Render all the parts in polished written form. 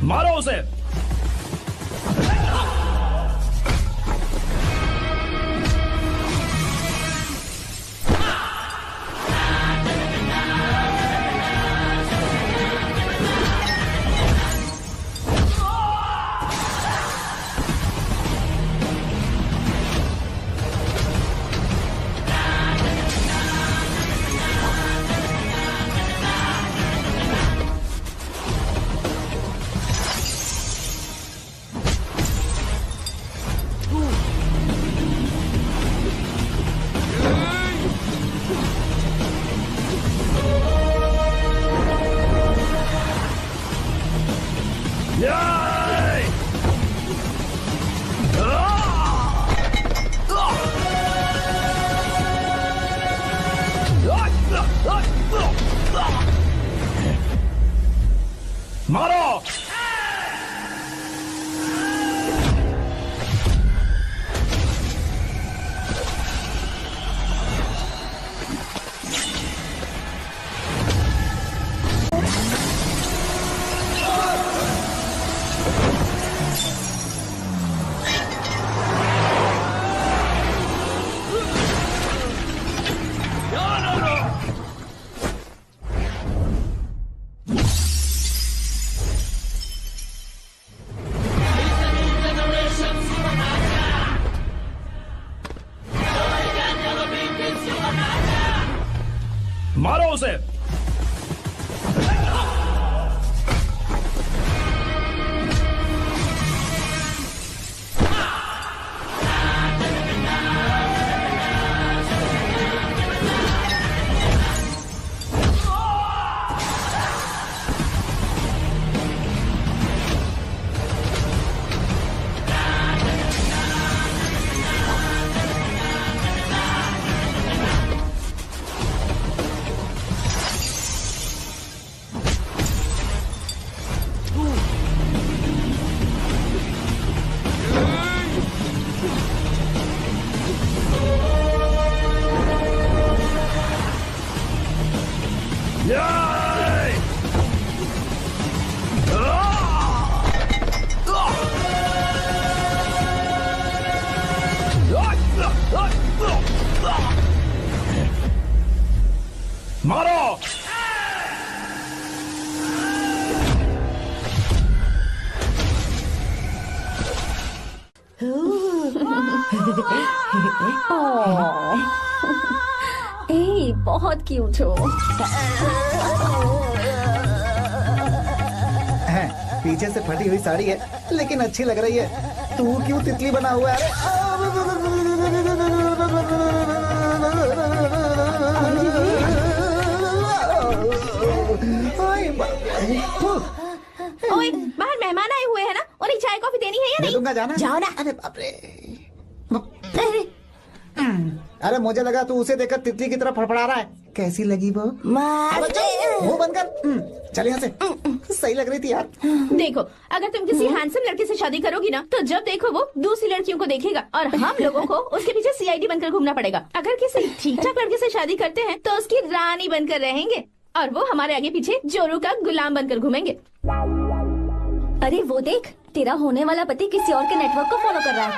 मारो उसे। मारो। मारो उसे। मारो। ए, बहुत क्यूट हो। पीछे से फटी हुई साड़ी है लेकिन अच्छी लग रही है। तू क्यों तितली बना हुआ है? ओए, बाहर मेहमान आए हुए हैं ना, उन्हें चाय कॉफी देनी है या नहीं? दूंगा, जाना। जाओ ना। अरे बाप रे। अरे मुझे लगा तू उसे देखकर तितली की तरफ फड़फड़ा रहा है। कैसी लगी वो? मुंह बंद कर। चल यहाँ से। सही लग रही थी यार। देखो, अगर तुम किसी हैंडसम लड़के से शादी करोगी ना, तो जब देखो वो दूसरी लड़कियों को देखेगा और हम लोगों को उसके पीछे सीआईडी बनकर घूमना पड़ेगा। अगर किसी ठीक ठाक लड़के से शादी करते हैं तो उसकी रानी बनकर रहेंगे और वो हमारे आगे पीछे जोरू का गुलाम बनकर घूमेंगे। अरे वो देख, तेरा होने वाला पति किसी और के नेटवर्क को फॉलो कर रहा है।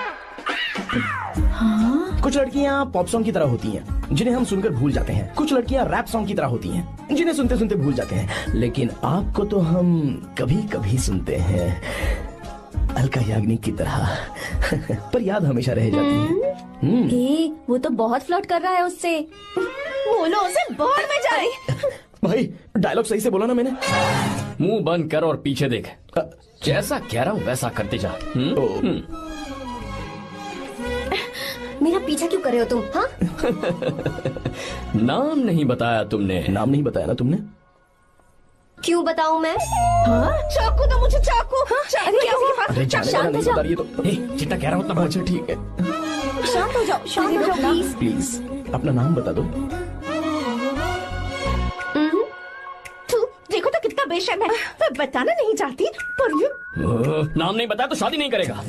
कुछ लड़कियाँ पॉप सॉन्ग की तरह होती हैं, जिन्हें हम सुनकर भूल जाते हैं। कुछ लड़कियाँ रैप सॉन्ग की तरह होती हैं, जिन्हें सुनते सुनते भूल जाते हैं। लेकिन आपको तो हम कभी कभी सुनते हैं, अलका याग्निक की तरह। पर याद हमेशा रह जाती है। ए, वो तो बहुत फ्लर्ट कर रहा है उससे। बोलो उसे बाहर में जाए। भाई डायलॉग सही से बोला ना मैंने? मुंह बंद कर और पीछे देख। जैसा कह रहा हूँ वैसा करते जा। मेरा पीछा क्यों कर रहे हो तुम? हाँ? नाम नहीं बताया तुमने। नाम नहीं बताया ना तुमने? क्यों बताऊं मैं? हाँ? चाकू दो मुझे, चाकू। अरे शांत हो जाओ। ये तो जितना कह रहा हूँ उतना। अच्छा ठीक है, शांत हो जाओ, शांत हो जाओ प्लीज। प्लीज अपना नाम बता दो। देखो तो कितना बेशर्म है। मैं बताना नहीं चाहती पर ये नाम नहीं बताया तो शादी नहीं करेगा।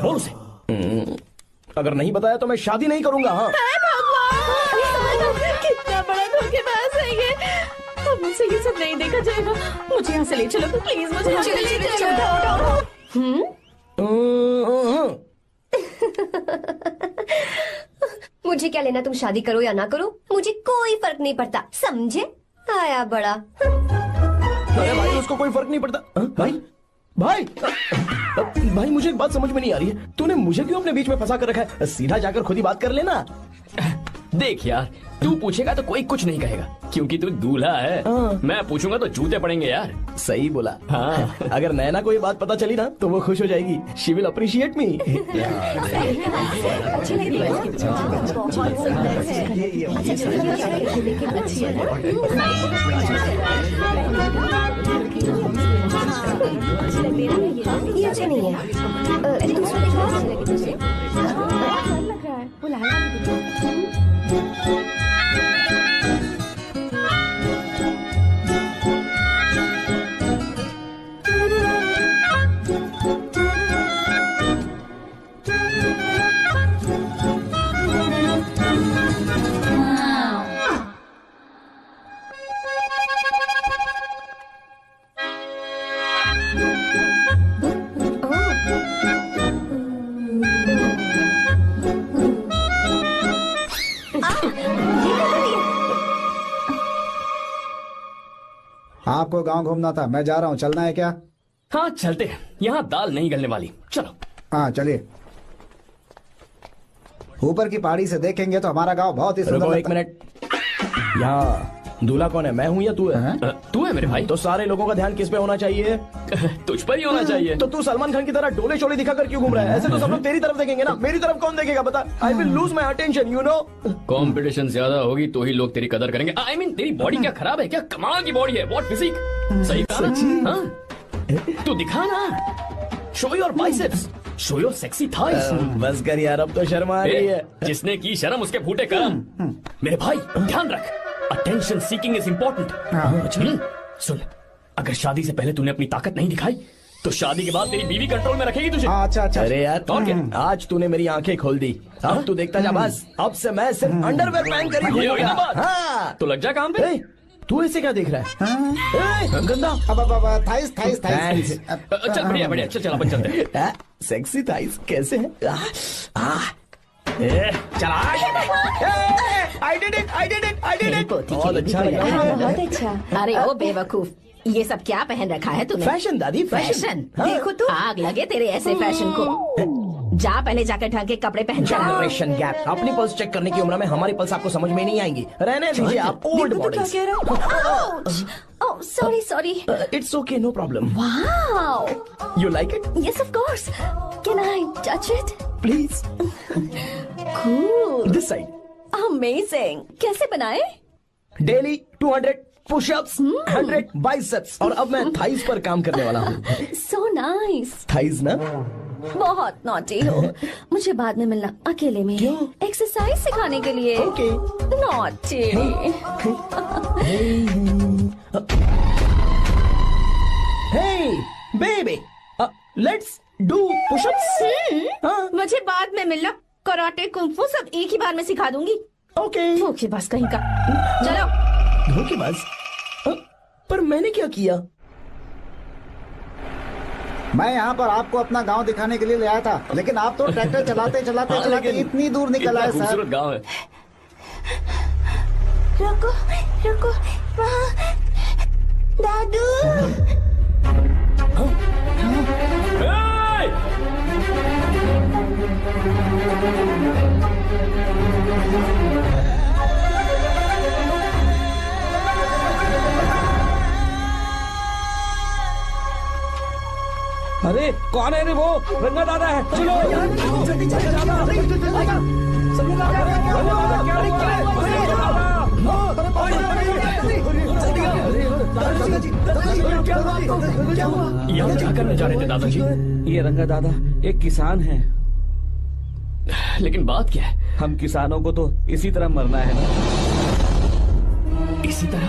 बोल उसे। अगर नहीं बताया तो मैं शादी नहीं करूंगा। हाँ भगवान, कितना बड़ा धोखेबाज है ये। अब मुझसे ये सब नहीं देखा जाएगा। मुझे यहाँ से ले चलो प्लीज, मुझे यहाँ से ले चलो। मुझे क्या लेना, तुम शादी करो या ना करो, मुझे कोई फर्क नहीं पड़ता, समझे? आया बड़ा। अरे भाई उसको कोई फर्क नहीं पड़ता। भाई भाई भाई मुझे एक बात समझ में नहीं आ रही है, तूने मुझे क्यों अपने बीच में फंसा कर रखा है? सीधा जाकर खुद ही बात कर लेना। देख यार, तू पूछेगा तो कोई कुछ नहीं कहेगा क्योंकि तू दूल्हा है। मैं पूछूंगा तो जूते पड़ेंगे यार। सही बोला। हाँ। अगर नैना को ये बात पता चली ना तो वो खुश हो जाएगी। शी विल अप्रिशिएट मी। ये अच्छा नहीं है। दूसरा देखो। आपको गांव घूमना था, मैं जा रहा हूँ, चलना है क्या? हाँ चलते हैं, यहाँ दाल नहीं गलने वाली। चलो। हाँ चलिए। ऊपर की पहाड़ी से देखेंगे तो हमारा गांव बहुत ही सुंदर रुको एक लगता है। मिनट। यहाँ दूल्हा कौन है, मैं हूँ या तू है? तू है मेरे भाई। तो सारे लोगों का ध्यान किस पे होना चाहिए? तुझ पर ही होना चाहिए। तो तू सलमान खान की तरह डोले शोले दिखाकर क्यों घूम रहा है? ऐसे तो सब लोग तेरी तरफ देखेंगे ना, मेरी तरफ कौन देखेगा बता? I will lose my attention, you know. Competition ज्यादा होगी तो ही लोग तेरी कदर करेंगे। आई मीन तेरी बॉडी क्या खराब है क्या? कमाल की बॉडी है, व्हाट फिजिक। सही कहा ना? हाँ? तू दिखा ना, show your biceps, show your sexy thighs. बस कर यार, अब तो शर्म आ रही है। जिसने की शर्म उसके फूटे करम। मेरे भाई ध्यान रख, अटेंशन सीकिंग इज इम्पोर्टेंट। सुन, अगर शादी से पहले तूने अपनी ताकत नहीं दिखाई तो शादी के बाद तेरी बीवी कंट्रोल में रखेगी तुझे। हाँ, अच्छा। अरे यार और क्या? आज तूने मेरी आंखें खोल दी। अब तू देखता जा बस, अब से मैं सिर्फ अंडरवेयर पहन कर ही ये हुई ना घूमूंगा। बात? हाँ। तो लग जा काम पे। ए, तू ऐसे क्या देख रहा है? ए, गंदा। अब थाइस। Thanks. चल बढ़िया बढ़िया, चल अपन चलते हैं। सेक्सी थाइस कैसे है? चला। I did it. बहुत अच्छा लगा। बहुत अच्छा। अरे ओ बेवकूफ, ये सब क्या पहन रखा है तूने? फैशन दादी, फैशन। हाँ। देखो तो आग लगे तेरे ऐसे फैशन को। जा पहले जाकर ढंग के कपड़े पहन कर आओ। Generation gap. अपनी पल्स चेक करने की उम्र में हमारी पल्स आपको समझ में नहीं आएंगी। रहने दीजिए आप old bodies. Oh sorry. It's okay, no problem. Wow, you like it? Yes of course. Can I touch it? Please. Cool, this side. Amazing. कैसे बनाए? डेली 200 पुशअप्स, 100 बाइसेप्स, और अब मैं थाइस पर काम करने वाला हूँ। So nice. थाइस ना? बहुत नॉटी हो। मुझे बाद में मिलना अकेले में। क्यों? एक्सरसाइज सिखाने के लिए। Okay. Naughty. Hey baby, let's do pushups. हाँ, मुझे बाद में मिलना। कराटे कुंफू सब एक ही बार में सिखा दूंगी। ओके। धोखेबाज कहीं का। चलो। धोखेबाज? पर मैंने क्या किया? मैं यहाँ पर आपको अपना गांव दिखाने के लिए ले आया था, लेकिन आप तो ट्रैक्टर चलाते इतनी दूर निकल आए सर। खूबसूरत गाँव है। रुको वहाँ दादू। अरे कौन है रे वो? रंगा दादा है, चलो जल्दी यहाँ क्या करने जा रहे थे दादाजी? ये रंगा दादा एक किसान है। लेकिन बात क्या है? हम किसानों को तो इसी तरह मरना है ना। इसी तरह?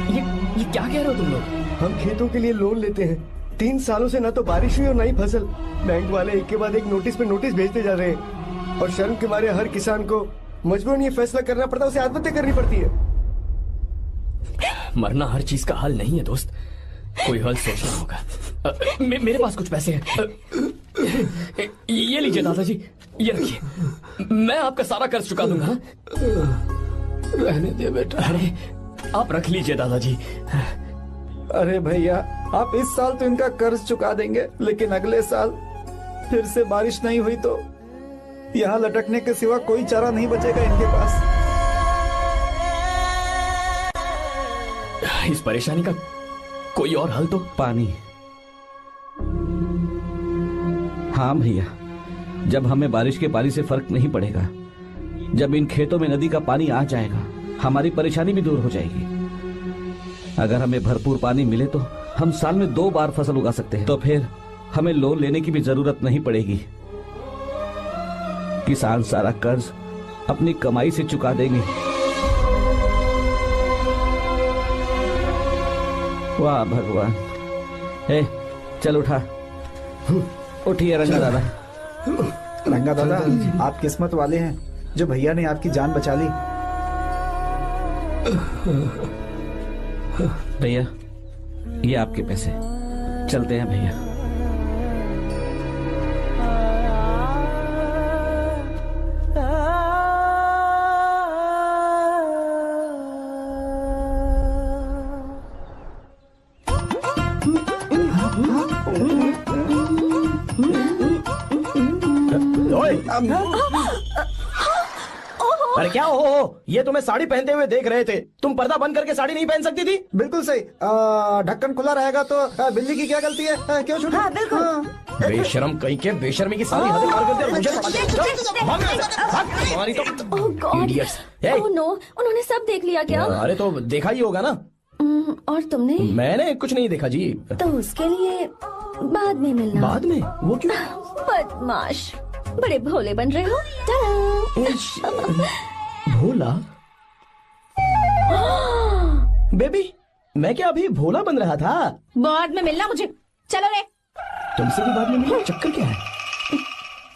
ये क्या कह रहे हो तुम लोग? हम खेतों के लिए लोन लेते हैं। 3 सालों से ना तो बारिश हुई और ना ही फसल। बैंक वाले एक के बाद एक नोटिस पे नोटिस भेजते जा रहे हैं, और शर्म के मारे हर किसान को मजबूरन ये फैसला करना पड़ता है, उसे आत्महत्या करनी पड़ती है। मरना हर चीज का हल नहीं है दोस्त, कोई हल सोचना होगा। मेरे पास कुछ पैसे हैं। ये लीजिए दादाजी, ये रखिए, मैं आपका सारा कर्ज चुका दूंगा। रहने दे बेटा। अरे आप रख लीजिए दादाजी। अरे भैया, आप इस साल तो इनका कर्ज चुका देंगे, लेकिन अगले साल फिर से बारिश नहीं हुई तो यहाँ लटकने के सिवा कोई चारा नहीं बचेगा इनके पास। इस परेशानी का कोई और हल तो? पानी। हाँ भैया, जब हमें बारिश के पानी से फर्क नहीं पड़ेगा, जब इन खेतों में नदी का पानी आ जाएगा, हमारी परेशानी भी दूर हो जाएगी। अगर हमें भरपूर पानी मिले तो हम साल में 2 बार फसल उगा सकते हैं, तो फिर हमें लोन लेने की भी जरूरत नहीं पड़ेगी। किसान सारा कर्ज अपनी कमाई से चुका देंगे। वाह भगवान। चल उठा, उठिए रंगा दादा। रंगा दादा, आप किस्मत वाले हैं जो भैया ने आपकी जान बचा ली। भैया, ये आपके पैसे, चलते हैं भैया। अरे क्या हो, ये तुम्हें साड़ी पहनते हुए देख रहे थे, तुम पर्दा बंद करके साड़ी नहीं पहन सकती थी? बिल्कुल सही। ढक्कन खुला रहेगा तो बिल्ली की क्या गलती है? क्यों छूटी? हाँ, बिल्कुल। बेशरम कहीं के, बेशर्मी की सारी हदें पार करते और मुझे पता Idiots! Oh no, उन्होंने सब देख लिया क्या? अरे तो देखा ही होगा ना। और तुमने? मैंने कुछ नहीं देखा जी। तो उसके लिए बाद में मिलना। बाद में? वो क्यों? बदमाश, बड़े भोले बन रहे हो। भोला? बेबी, मैं क्या अभी भोला बन रहा था? बाद में मिलना मुझे, चलो रे। तुमसे भी बाद में मिलना? चक्कर क्या है?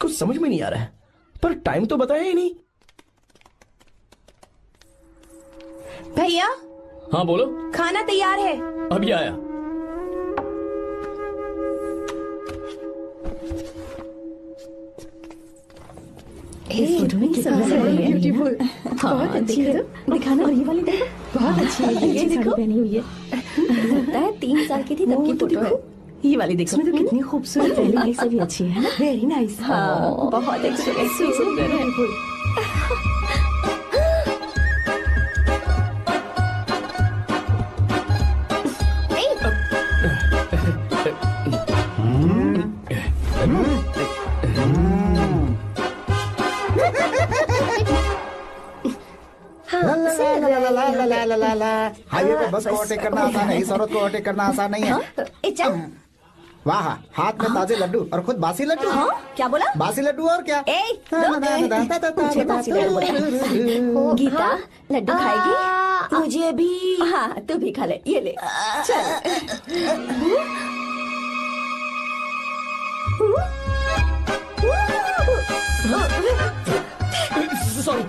कुछ समझ में नहीं आ रहा है, पर टाइम तो बताया ही नहीं। भैया। हाँ बोलो। खाना तैयार है। अभी आया। इस फोटो में कितना ब्यूटीफुल। बहुत अच्छी है। दिखाना। और ये वाली देखो, बहुत अच्छी है। ये देखो, पहनी हुई है। लगता है 3 साल की थी तब की फोटो है। ये वाली देखो, इसमें तो कितनी खूबसूरत पहले से भी अच्छी है ना। Very nice. हाँ, बहुत अच्छी है। सुंदर है। हाईवे पे बस को ओवरटेक करना आसान है, इस औरत को ओवरटेक करना आसान नहीं है। वाह, हाथ में ताजे लड्डू और खुद बासी लड्डू। क्या बोला? बासी लड्डू और क्या? मुझे बासी लड्डू बोला। गीता, लड्डू खाएगी? मुझे भी। हाँ, तू भी खा ले, ये ले। चल। सॉरी।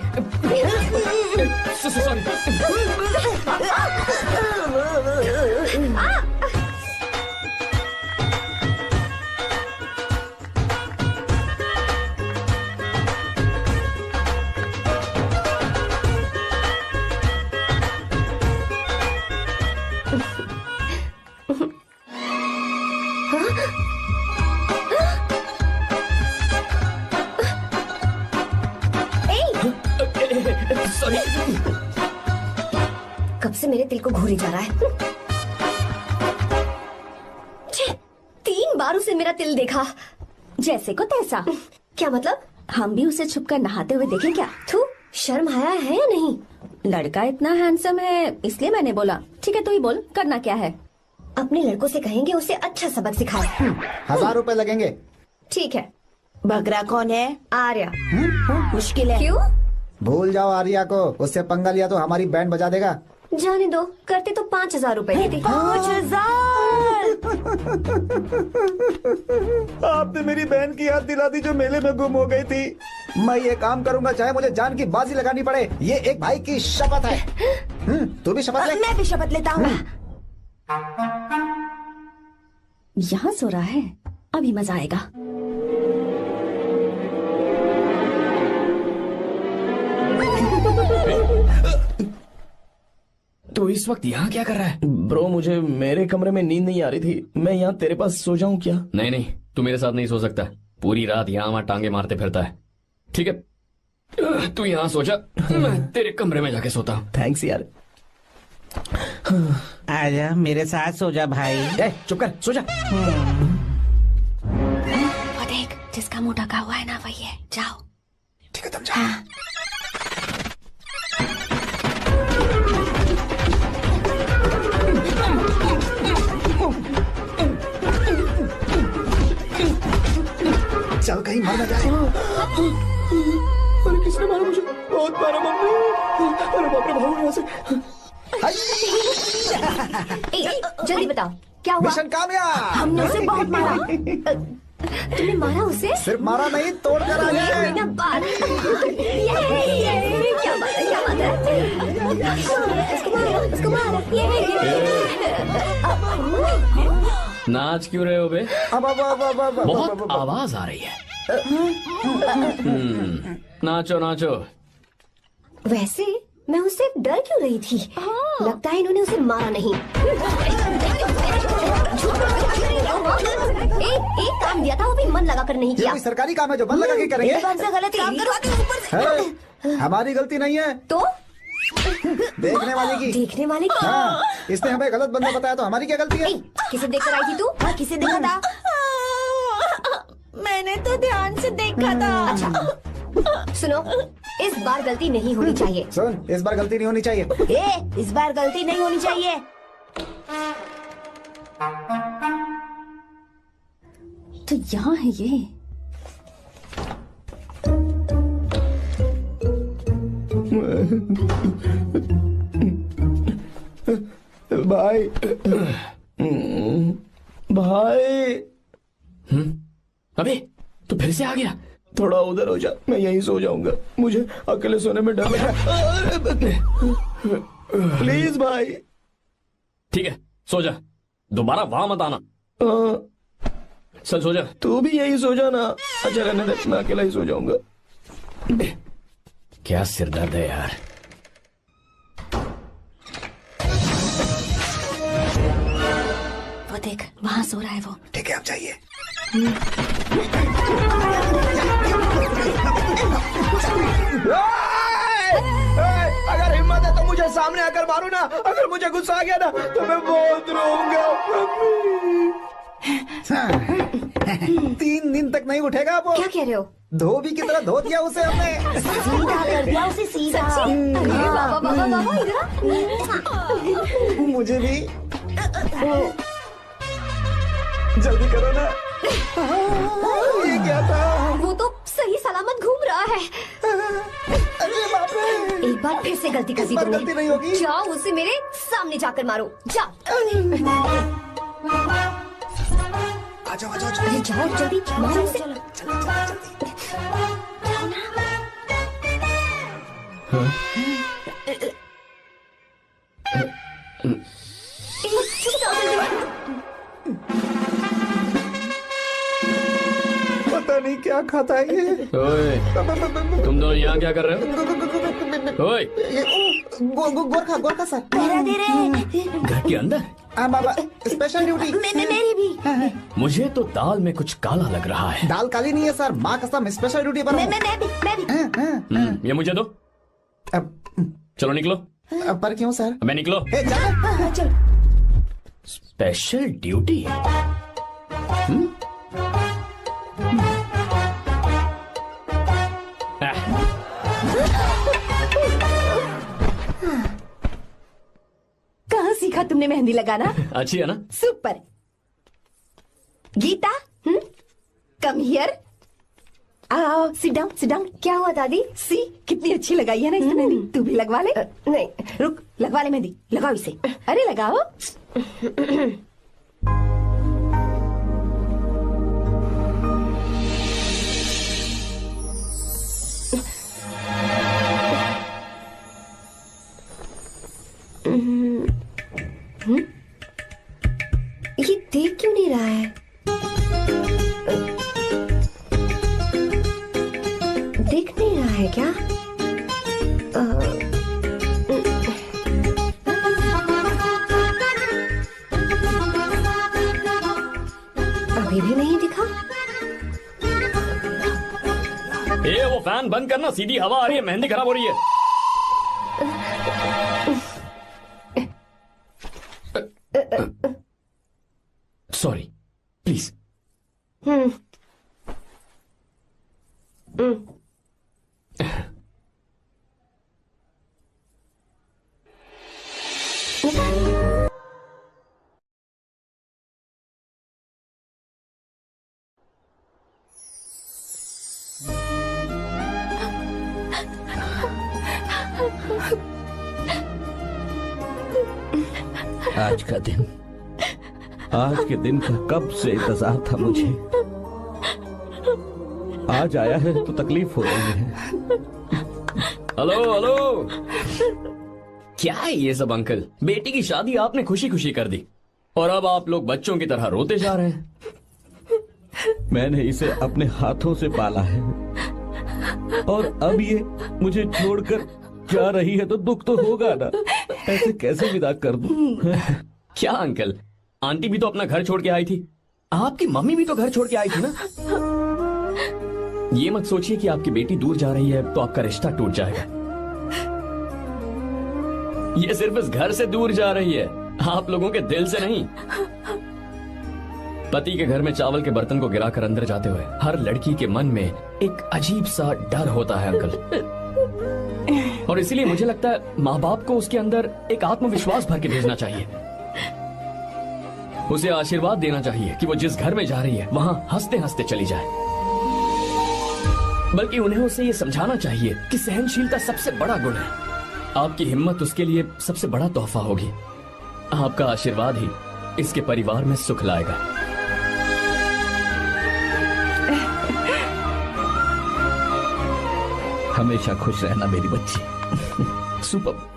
कब से मेरे दिल को घूरी जा रहा है। 3 बार उसे मेरा तिल देखा, जैसे को तैसा। क्या मतलब? हम भी उसे छुपकर नहाते हुए देखें क्या? थू, शर्म आया है या नहीं? लड़का इतना हैंडसम है इसलिए मैंने बोला। ठीक है, तू ही बोल, करना क्या है? अपने लड़कों से कहेंगे उसे अच्छा सबक सिखाए। 1000 रुपए लगेंगे। ठीक है। बकरा कौन है? आर्या। मुश्किल है। क्यों? भूल जाओ आर्या को, उससे पंगा लिया तो हमारी बैंड बजा देगा। जाने दो, करते तो 5000 रुपए देते। 5000। आपने मेरी बहन की याद दिला दी जो मेले में गुम हो गई थी। मैं ये काम करूंगा चाहे मुझे जान की बाजी लगानी पड़े। ये एक भाई की शपथ है। तू भी शपथ ले। मैं भी शपथ लेता हूँ। यहाँ सो रहा है, अभी मजा आएगा। तो इस वक्त यहाँ क्या कर रहा है? ब्रो मुझे मेरे कमरे में नींद नहीं आ रही थी, मैं यहाँ तेरे पास सो जाऊं क्या? नहीं नहीं, तू मेरे साथ नहीं सो सकता। पूरी रात यहाँ वहाँ टांगे मारते फिरता है। ठीक है, तू यहाँ सो जा, मैं तेरे कमरे में जाके सोता हूँ। थैंक्स यार। आजा मेरे साथ सो जा भाई। चुप कर, सो जा। वो देख, जिसका मुंह ढका हुआ है ना वही है। जाओ। ठीक है, तुम जाओ। चल कहीं मर न जाए। अरे किसने मारा मुझे? बहुत मारा मम्मी। अरे बाप रे, भागो यहाँ से। जल्दी बताओ क्या हुआ? मिशन कामयाब। हमने उसे बहुत मारा। तुमने मारा उसे? सिर्फ मारा नहीं, तोड़ कर आ ये गए। हुई ना बात। ये क्या बात है, क्या बात है? उसको मारो। नाच क्यों रहे हो बे? अब बहुत आवाज आ रही है। नाचो नाचो। वैसे मैं उससे डर क्यों रही थी? लगता है इन्होंने उसे मारा नहीं। एक काम दिया था, वो भी मन लगा कर नहीं ये किया। कोई सरकारी काम है जो मन लगा के करेंगे? एकदम से गलत काम करो। हमारी गलती नहीं है, तो देखने वाले की। देखने वाले की? हाँ, इसने हमें गलत बंदा बताया तो हमारी क्या गलती है? किसे देखकर आई थी तू? हाँ, किसे देखा था? मैंने तो ध्यान से देखा था। अच्छा सुनो, इस बार गलती नहीं होनी चाहिए। सुन, इस बार गलती नहीं होनी चाहिए। इस बार गलती नहीं होनी चाहिए। तो यहाँ है ये। भाई भाई। अबे तू फिर से आ गया? थोड़ा उधर हो जा, मैं यहीं सो जाऊंगा। मुझे अकेले सोने में डर लग रहा है। प्लीज भाई। ठीक है, सो जा, दोबारा वहां मत आना। चल सो जा। तू भी यही सो जा ना। अच्छा रहने दे, मैं अकेला ही सो जाऊंगा। क्या सिरदर्द है यार। वो देख, वहाँ सो रहा है वो। ठीक है, अब जाइए। अगर हिम्मत है तो मुझे सामने आकर मारो ना। अगर मुझे गुस्सा आ गया ना तो मैं बहुत रोऊंगा। 3 दिन तक नहीं उठेगा वो। क्या कह रहे हो? धोबी की तरह धो दिया उसे हमने। सीधा कर दिया उसे, सीधा। अरे बाबा बाबा बाबा, इधर। मुझे भी जल्दी करो ना। ये क्या था? वो तो सही सलामत घूम रहा है। अरे बाप रे, एक बार फिर से गलती कर दी इस बार तुमने। गलती नहीं होगी। जाओ, उसे मेरे सामने जाकर मारो। जाओ। आ जाओ, आ जाओ, अरे जाओ जल्दी, मारो उसे। चुप जाओ जल्दी। पता नहीं क्या खाता है ये। ओए, तुम दोनों यहाँ क्या कर रहे हो? ओए, गोरखा सर। घर के अंदर? हाँ बाबा, स्पेशल ड्यूटी। मेरी भी। मुझे तो दाल में कुछ काला लग रहा है। दाल काली नहीं है सर, माँ कसम स्पेशल ड्यूटी पर हूँ। मैं भी। ये मुझे दो। अब चलो निकलो। पर क्यों सर? मैं निकलो। ए, जा। चल। Special duty? कहाँ सीखा तुमने मेहंदी लगाना? अच्छी है ना? सुपर। Gita, come here. आओ, सिट डाउन, सिट डाउन। क्या हुआ दादी? सी कितनी अच्छी लगाई है ना इसने मेहंदी। तू भी लगवा ले। नहीं, रुक, लगवा ले मेहंदी। लगाओ इसे। अरे लगाओ। देख क्यों नहीं रहा है? देख नहीं रहा है क्या? अभी भी नहीं दिखा। वो फैन बंद करना, सीधी हवा आ रही है, मेहंदी खराब हो रही है। Sorry, please. आज के दिन का कब से इंतजार था मुझे। आज आया है तो तकलीफ हो रही है। हेलो हेलो, क्या है ये सब अंकल? बेटी की शादी आपने खुशी खुशी कर दी और अब आप लोग बच्चों की तरह रोते जा रहे हैं। मैंने इसे अपने हाथों से पाला है और अब ये मुझे छोड़कर जा रही है तो दुख तो होगा ना। ऐसे कैसे विदा कर दूं? क्या अंकल, आंटी भी तो अपना घर छोड़ के आई थी, आपकी मम्मी भी तो घर छोड़ के आई थी ना। ये मत सोचिए कि आपकी बेटी दूर जा रही है तो आपका रिश्ता टूट जाएगा। ये सिर्फ इस घर से दूर जा रही है, आप लोगों के दिल से नहीं। पति के घर में चावल के बर्तन को गिराकर अंदर जाते हुए हर लड़की के मन में एक अजीब सा डर होता है अंकल, और इसीलिए मुझे लगता है माँ बाप को उसके अंदर एक आत्मविश्वास भर के भेजना चाहिए। उसे आशीर्वाद देना चाहिए कि वो जिस घर में जा रही है वहां हंसते हंसते चली जाए। बल्कि उन्हें उसे ये समझाना चाहिए कि सहनशीलता सबसे बड़ा गुण है। आपकी हिम्मत उसके लिए सबसे बड़ा तोहफा होगी। आपका आशीर्वाद ही इसके परिवार में सुख लाएगा। हमेशा खुश रहना मेरी बच्ची। सुपर।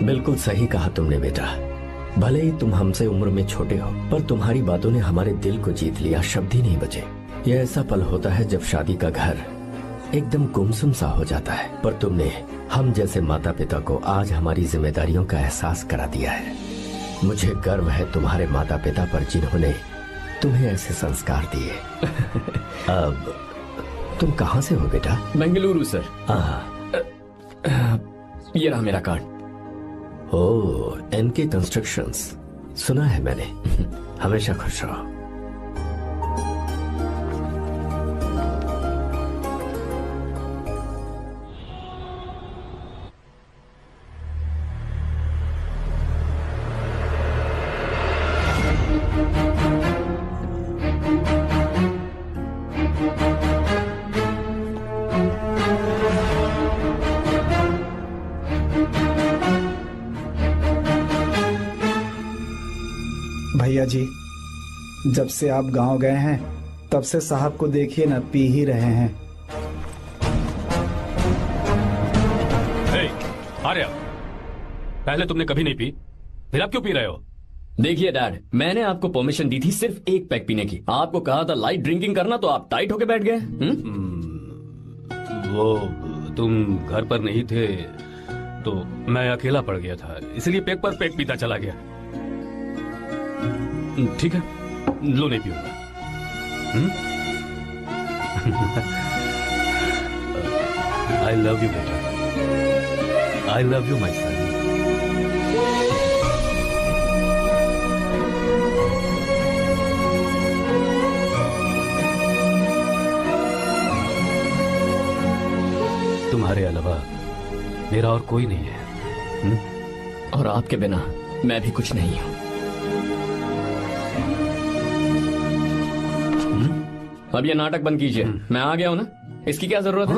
बिल्कुल सही कहा तुमने बेटा। भले ही तुम हमसे उम्र में छोटे हो, पर तुम्हारी बातों ने हमारे दिल को जीत लिया, शब्द ही नहीं बचे। यह ऐसा पल होता है जब शादी का घर एकदम गुमसुम सा हो जाता है, पर तुमने हम जैसे माता पिता को आज हमारी जिम्मेदारियों का एहसास करा दिया है। मुझे गर्व है तुम्हारे माता पिता पर जिन्होंने तुम्हें ऐसे संस्कार दिए। अब तुम कहाँ से हो बेटा? बेंगलुरु सर। ये रहा मेरा कार्ड। ओह, एनके कंस्ट्रक्शंस, सुना है मैंने। हमेशा खुश रहो। भैया जी, जब से आप गांव गए हैं तब से साहब को देखिए ना, पी ही रहे हैं। आर्या, पहले तुमने कभी नहीं पी, फिर आप क्यों पी रहे हो? देखिए डैड, मैंने आपको परमिशन दी थी सिर्फ एक पैक पीने की। आपको कहा था लाइट ड्रिंकिंग करना, तो आप टाइट होके बैठ गए। वो तुम घर पर नहीं थे तो मैं अकेला पड़ गया था, इसलिए पैक पर पैक पीता चला गया। ठीक है, लो नहीं पीऊंगा। आई लव यू बेटा, आई लव यू माई सन। तुम्हारे अलावा मेरा और कोई नहीं है। और आपके बिना मैं भी कुछ नहीं हूं। अब ये नाटक बंद कीजिए, मैं आ गया हूं ना, इसकी क्या जरूरत है?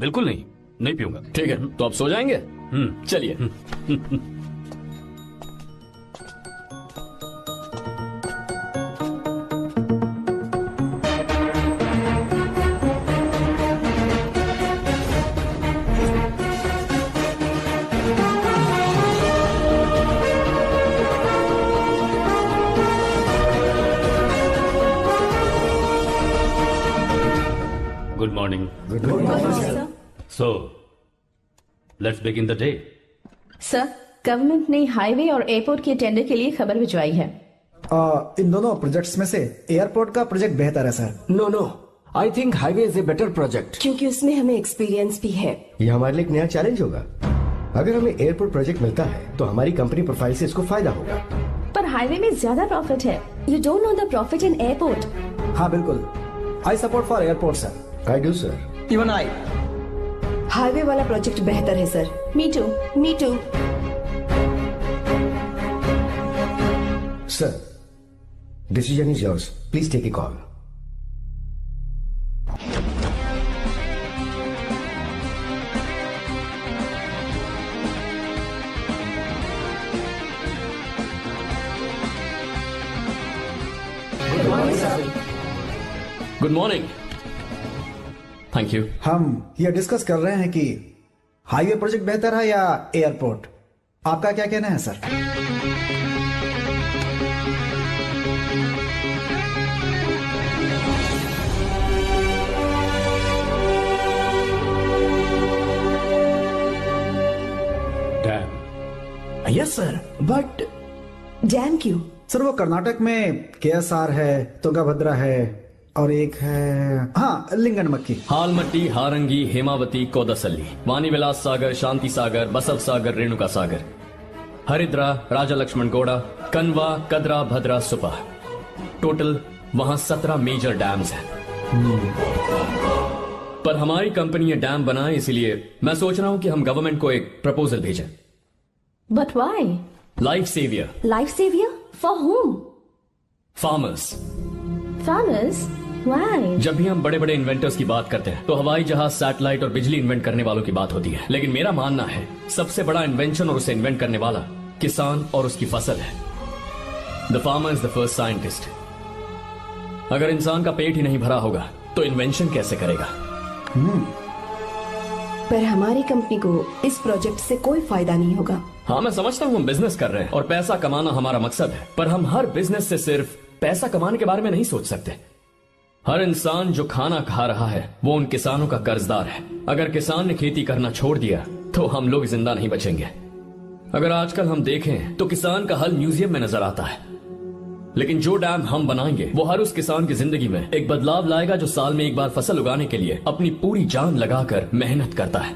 बिल्कुल नहीं, नहीं पीऊंगा। ठीक है, तो आप सो जाएंगे? चलिए। So let's begin the day. Sir, government ने हाईवे और एयरपोर्ट के टेंडर के लिए खबर भिजवाई है। इन दोनों प्रोजेक्ट्स में से एयरपोर्ट का प्रोजेक्ट बेहतर है sir. No no, I think highway is a better project. क्योंकि उसमें हमें एक्सपीरियंस भी है। ये हमारे लिए एक नया चैलेंज होगा। अगर हमें एयरपोर्ट प्रोजेक्ट मिलता है तो हमारी कंपनी प्रोफाइल से इसको फायदा होगा। पर हाईवे में ज्यादा प्रॉफिट है। You don't know the profit in airport. हाँ बिल्कुल, I support for airport sir. I do sir. Even I. Highway वाला प्रोजेक्ट बेहतर है sir. Me too, me too. Sir, decision is yours, please take a call. Good morning. Thank you. हम ये discuss कर रहे हैं कि हाईवे प्रोजेक्ट बेहतर है या एयरपोर्ट। आपका क्या कहना है sir? Dam. Yes sir, but dam क्यों? सर वो कर्नाटक में केएसआर है, तुंगभद्रा है और एक है हाँ लिंगनमक्की। हालमट्टी, हारंगी, हेमावती, कोदसल्ली, वानी विलास सागर, शांति सागर, बसव सागर, रेणुका सागर, हरिद्रा, राजा लक्ष्मण गौड़ा, कनवा, कदरा, भद्रा, सुपा। टोटल वहां 17 मेजर डैम्स हैं। पर हमारी कंपनी ये डैम बनाए, इसलिए मैं सोच रहा हूं कि हम गवर्नमेंट को एक प्रपोजल भेजें। But why? Life saviour. Life saviour for home? Farmers. Farmers? Why? जब भी हम बड़े बड़े इन्वेंटर्स की बात करते हैं तो हवाई जहाज, सैटेलाइट और बिजली इन्वेंट करने वालों की बात होती है, लेकिन मेरा मानना है सबसे बड़ा इन्वेंशन और उसे इन्वेंट करने वाला किसान और उसकी फसल है। The farmer is the first scientist. अगर इंसान का पेट ही नहीं भरा होगा तो इन्वेंशन कैसे करेगा? पर हमारी कंपनी को इस प्रोजेक्ट से कोई फायदा नहीं होगा। हाँ, मैं समझता हूँ हम बिजनेस कर रहे हैं और पैसा कमाना हमारा मकसद है, पर हम हर बिजनेस से सिर्फ पैसा कमाने के बारे में नहीं सोच सकते। हर इंसान जो खाना खा रहा है वो उन किसानों का कर्जदार है। अगर किसान ने खेती करना छोड़ दिया तो हम लोग जिंदा नहीं बचेंगे। अगर आजकल हम देखें तो किसान का हल म्यूजियम में नजर आता है, लेकिन जो डैम हम बनाएंगे वो हर उस किसान की जिंदगी में एक बदलाव लाएगा जो साल में एक बार फसल उगाने के लिए अपनी पूरी जान लगाकर मेहनत करता है।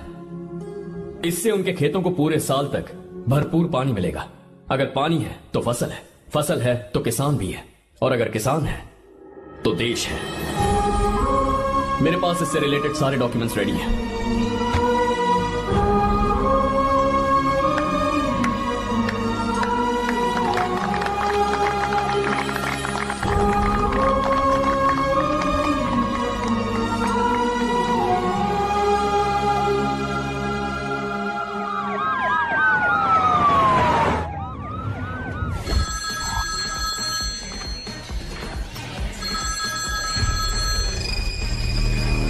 इससे उनके खेतों को पूरे साल तक भरपूर पानी मिलेगा। अगर पानी है तो फसल है, फसल है तो किसान भी है, और अगर किसान है तो देश है। मेरे पास इससे रिलेटेड सारे डॉक्यूमेंट्स रेडी हैं।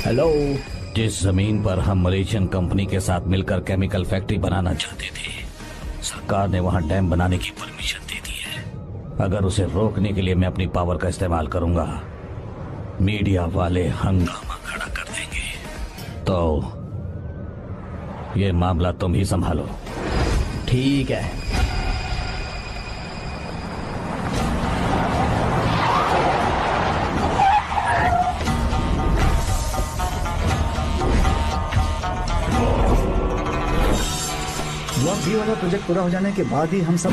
हेलो। जिस जमीन पर हम मलेशियन कंपनी के साथ मिलकर केमिकल फैक्ट्री बनाना चाहते थे, सरकार ने वहां डैम बनाने की परमिशन दे दी है। अगर उसे रोकने के लिए मैं अपनी पावर का इस्तेमाल करूंगा, मीडिया वाले हंगामा खड़ा कर देंगे। तो ये मामला तुम ही संभालो। ठीक है। ये वाला प्रोजेक्ट पूरा हो जाने के बाद ही हम सब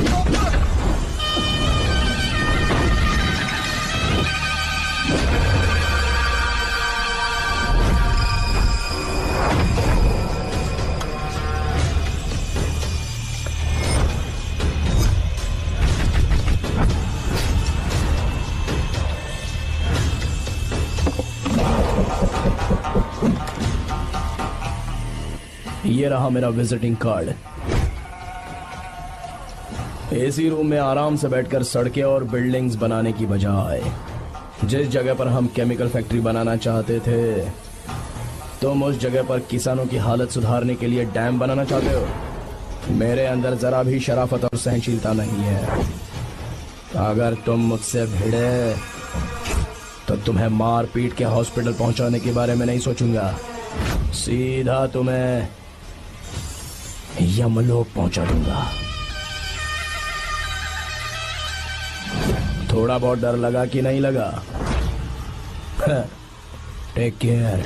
ये रहा मेरा विजिटिंग कार्ड। एसी रूम में आराम से बैठकर सड़कें और बिल्डिंग्स बनाने की बजाय जिस जगह पर हम केमिकल फैक्ट्री बनाना चाहते थे, तुम उस जगह पर किसानों की हालत सुधारने के लिए डैम बनाना चाहते हो। मेरे अंदर जरा भी शराफत और सहनशीलता नहीं है। अगर तुम मुझसे भिड़े तो तुम्हें मार पीट के हॉस्पिटल पहुंचाने के बारे में नहीं सोचूंगा। सीधा तुम्हें यमलोक पहुंचा दूंगा। थोड़ा बहुत डर लगा कि नहीं लगा? Take care.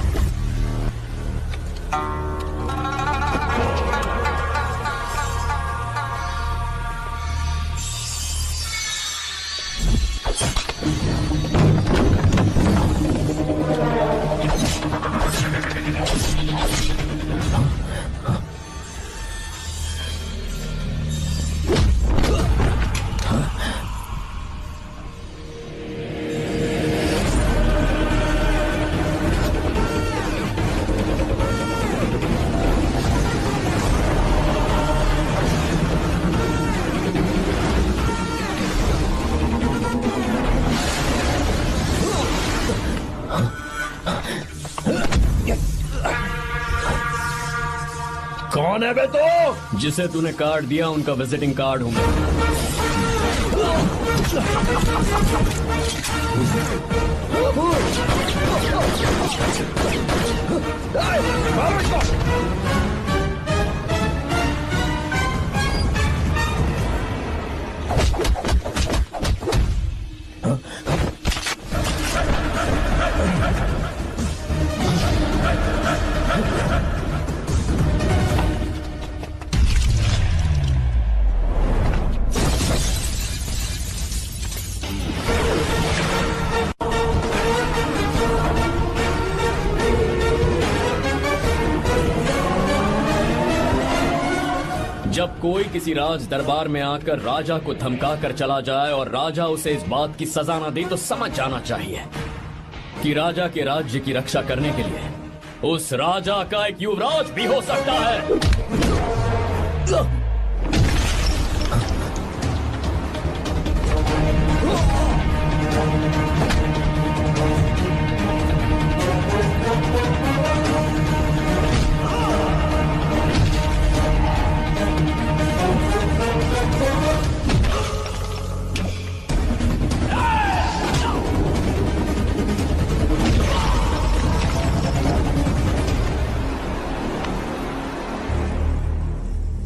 कौन है बे तो? जिसे तूने कार्ड दिया उनका विजिटिंग कार्ड हूं मैं। जब कोई किसी राज दरबार में आकर राजा को धमका कर चला जाए और राजा उसे इस बात की सजा न दे तो समझ जाना चाहिए कि राजा के राज्य की रक्षा करने के लिए उस राजा का एक युवराज भी हो सकता है।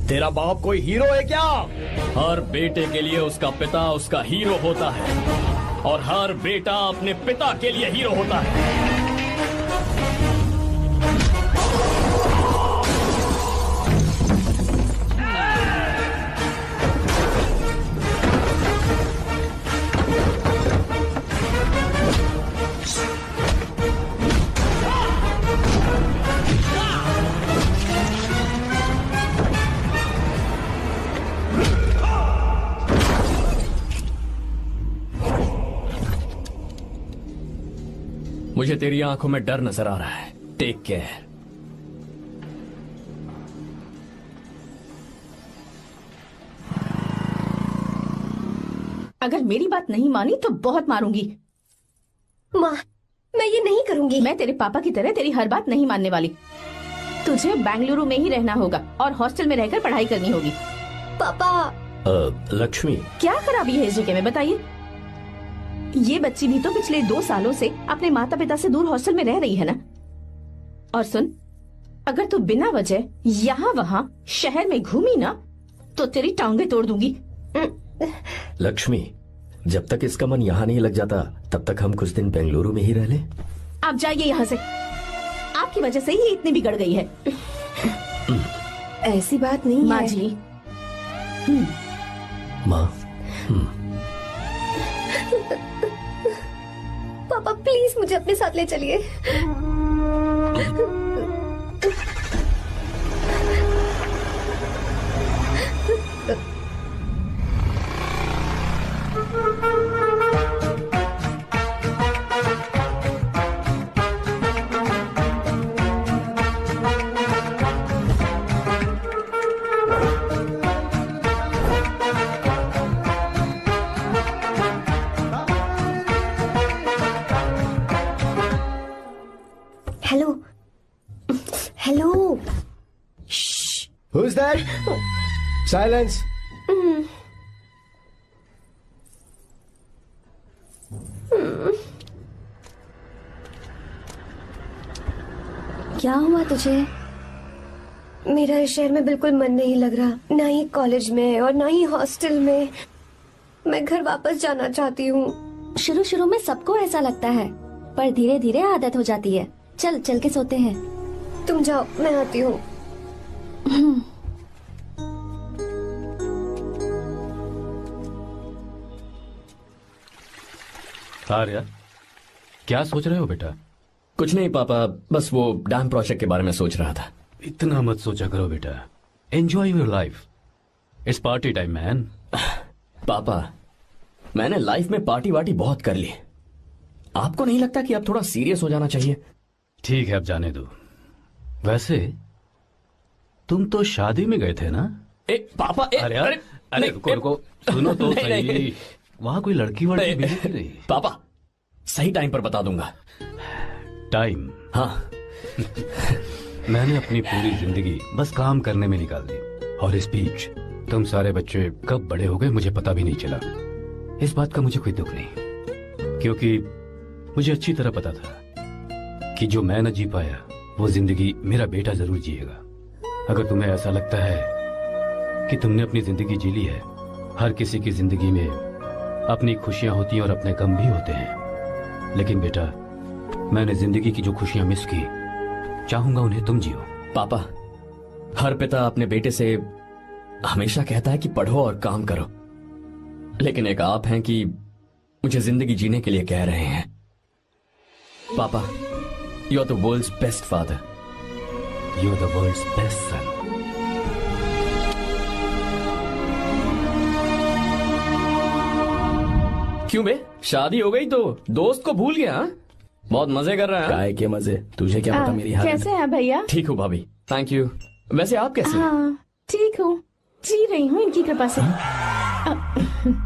तेरा बाप कोई हीरो है क्या? हर बेटे के लिए उसका पिता उसका हीरो होता है और हर बेटा अपने पिता के लिए हीरो होता है। मुझे तेरी आंखों में डर नजर आ रहा है। Take care. अगर मेरी बात नहीं मानी तो बहुत मारूंगी। माँ, मैं ये नहीं करूंगी। मैं तेरे पापा की तरह तेरी हर बात नहीं मानने वाली। तुझे बेंगलुरु में ही रहना होगा और हॉस्टल में रहकर पढ़ाई करनी होगी। पापा। लक्ष्मी, क्या खराबी है इस जगह में बताइए? ये बच्ची भी तो पिछले 2 सालों से अपने माता पिता से दूर हॉस्टल में रह रही है ना। और सुन, अगर तू बिना वजह यहाँ वहाँ शहर में घूमी ना तो तेरी टांगे तोड़ दूंगी। लक्ष्मी, जब तक इसका मन यहाँ नहीं लग जाता तब तक हम कुछ दिन बेंगलुरु में ही रह लें। आप जाइए यहाँ से। आपकी वजह से ही इतनी बिगड़ गई है। ऐसी बात नहीं माँ है। जी। माँ, पापा प्लीज मुझे अपने साथ ले चलिए। Hello hello. Who's that? Silence. क्या हुआ तुझे? मेरा इस शहर में बिल्कुल मन नहीं लग रहा, ना ही कॉलेज में और ना ही हॉस्टल में। मैं घर वापस जाना चाहती हूँ। शुरू शुरू में सबको ऐसा लगता है, पर धीरे धीरे आदत हो जाती है। चल चल के सोते हैं। तुम जाओ, मैं आती हूँ। आर्या, क्या सोच रहे हो बेटा? कुछ नहीं पापा, बस वो डैम प्रोजेक्ट के बारे में सोच रहा था। इतना मत सोचा करो बेटा, enjoy your life, it's party time man. पापा, मैंने लाइफ में पार्टी वार्टी बहुत कर ली, आपको नहीं लगता कि अब थोड़ा सीरियस हो जाना चाहिए? ठीक है, अब जाने दो। वैसे तुम तो शादी में गए थे ना? पापा, अरे रुको रुको, सुनो तो सही। वहां कोई लड़की वड़की मिली थी नहीं? पापा, सही टाइम पर बता दूंगा। टाइम? हाँ। मैंने अपनी पूरी जिंदगी बस काम करने में निकाल दी, और इस बीच तुम सारे बच्चे कब बड़े हो गए मुझे पता भी नहीं चला। इस बात का मुझे कोई दुख नहीं, क्योंकि मुझे अच्छी तरह पता था कि जो मैं न जी पाया वो जिंदगी मेरा बेटा जरूर जिएगा। अगर तुम्हें ऐसा लगता है कि तुमने अपनी जिंदगी जी ली है, हर किसी की जिंदगी में अपनी खुशियां होती हैं और अपने गम भी होते हैं, लेकिन बेटा मैंने जिंदगी की जो खुशियां मिस की, चाहूंगा उन्हें तुम जियो। पापा, हर पिता अपने बेटे से हमेशा कहता है कि पढ़ो और काम करो, लेकिन एक आप हैं कि मुझे जिंदगी जीने के लिए कह रहे हैं। पापा, you are the world's best father, you are the world's best son. क्यों बे, शादी हो गई तो दोस्त को भूल गया? बहुत मजे कर रहा है। काय के मजे, तुझे क्या पता मेरी हालत। कैसे हैं भैया? ठीक हूँ भाभी, थैंक यू। वैसे आप कैसे हैं? हाँ ठीक हूँ, जी रही हूँ इनकी कृपा से।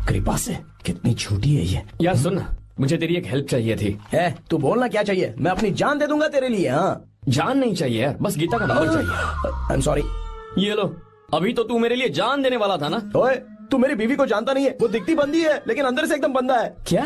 कृपा से? कितनी झूठी है ये। यार सुन ना, मुझे तेरी एक हेल्प चाहिए थी। है, तू बोलना क्या चाहिए, मैं अपनी जान दे दूंगा तेरे लिए। हाँ, जान नहीं चाहिए यार, बस गीता का नंबर चाहिए। I am sorry. ये लो, अभी तो तू मेरे लिए जान देने वाला था ना। ओए, तू मेरी बीवी को जानता नहीं है, वो दिखती बंदी है लेकिन अंदर से एकदम बंदा है। क्या?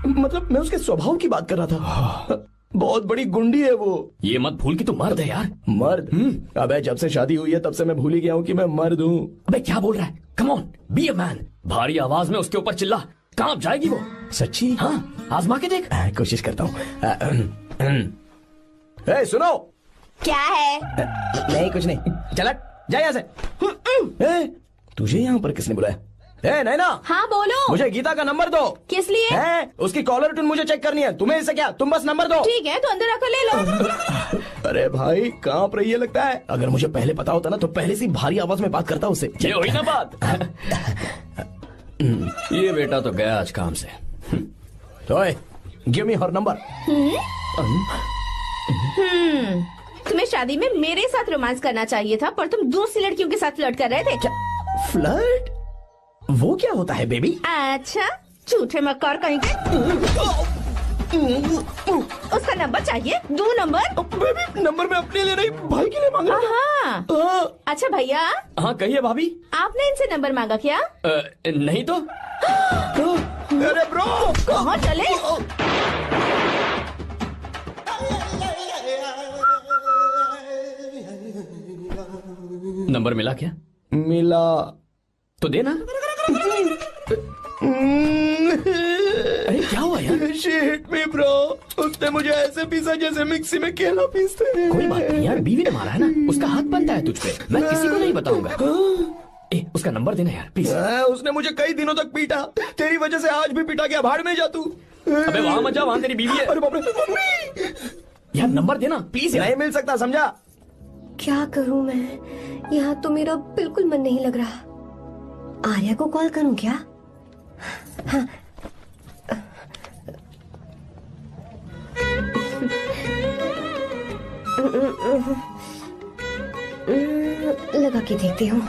मतलब मैं उसके स्वभाव की बात कर रहा था। बहुत बड़ी गुंडी है वो। ये मत भूल कि तू मर्द है यार। मर्द? अबे जब से शादी हुई है तब से मैं भूल ही गया हूँ कि मैं मर्द हूँ। अबे क्या बोल रहा है? Come on, be a man. भारी आवाज में उसके ऊपर चिल्ला, कांप जाएगी वो। सच्ची? हाँ, आजमा के देख। कोशिश करता हूँ। सुनो। क्या है? नहीं कुछ नहीं, चल जा यहाँ से। तुझे यहाँ पर किसने बुलाया? नैना। हाँ बोलो। मुझे गीता का नंबर दो। किस लिए? उसकी कॉलर ट्यून मुझे चेक करनी है। तुम्हें इससे क्या, तुम बस नंबर दो। ठीक है, तो अंदर आकर ले लो। अरे भाई, कांप रही है लगता है। अगर मुझे पहले पता होता ना तो पहले से भारी आवाज में बात करता उससे। ये हुई ना बात। ये बेटा तो गया आज काम से। तो गिव मी हर नंबर। तुम्हें शादी में मेरे साथ रोमांस करना चाहिए था, पर तुम दूसरी लड़कियों के साथ फ्लर्ट कर रहे थे। क्या फ्लर्ट? वो क्या होता है बेबी? अच्छा, झूठे मक्कार कहीं के। उसका नंबर चाहिए? दो नंबर। बेबी, नंबर मैं अपने लिए नहीं, भाई के लिए मांग रहा था। हाँ। अच्छा भैया। हाँ कहिए भाभी। आपने इनसे नंबर मांगा क्या? नहीं तो। अरे ब्रो, कहाँ चले? नंबर मिला क्या? मिला तो देना। अरे क्या हुआ यार? शिट मी ब्रो, उसने मुझे ऐसे पीसा जैसे मिक्सी में केला पीसते हैं। कोई बात नहीं यार, बीवी ने मारा है ना, उसका हाथ बनता है तुझ पे। मैं किसी को नहीं बताऊंगा। उसका नंबर देना यार प्लीज। उसने मुझे कई दिनों तक पीटा, तेरी वजह से आज भी पीटा गया। भाड़ में जा तू। अबे वहां मत जा, वहां तेरी बीवी है। अरे बाप रे, मम्मी। यार नंबर देना प्लीज। नहीं मिल सकता, समझा? क्या करूं मैं, यहाँ तो मेरा बिल्कुल मन नहीं लग रहा। आर्या को कॉल करूं क्या? हाँ। लगा के देखती हूँ।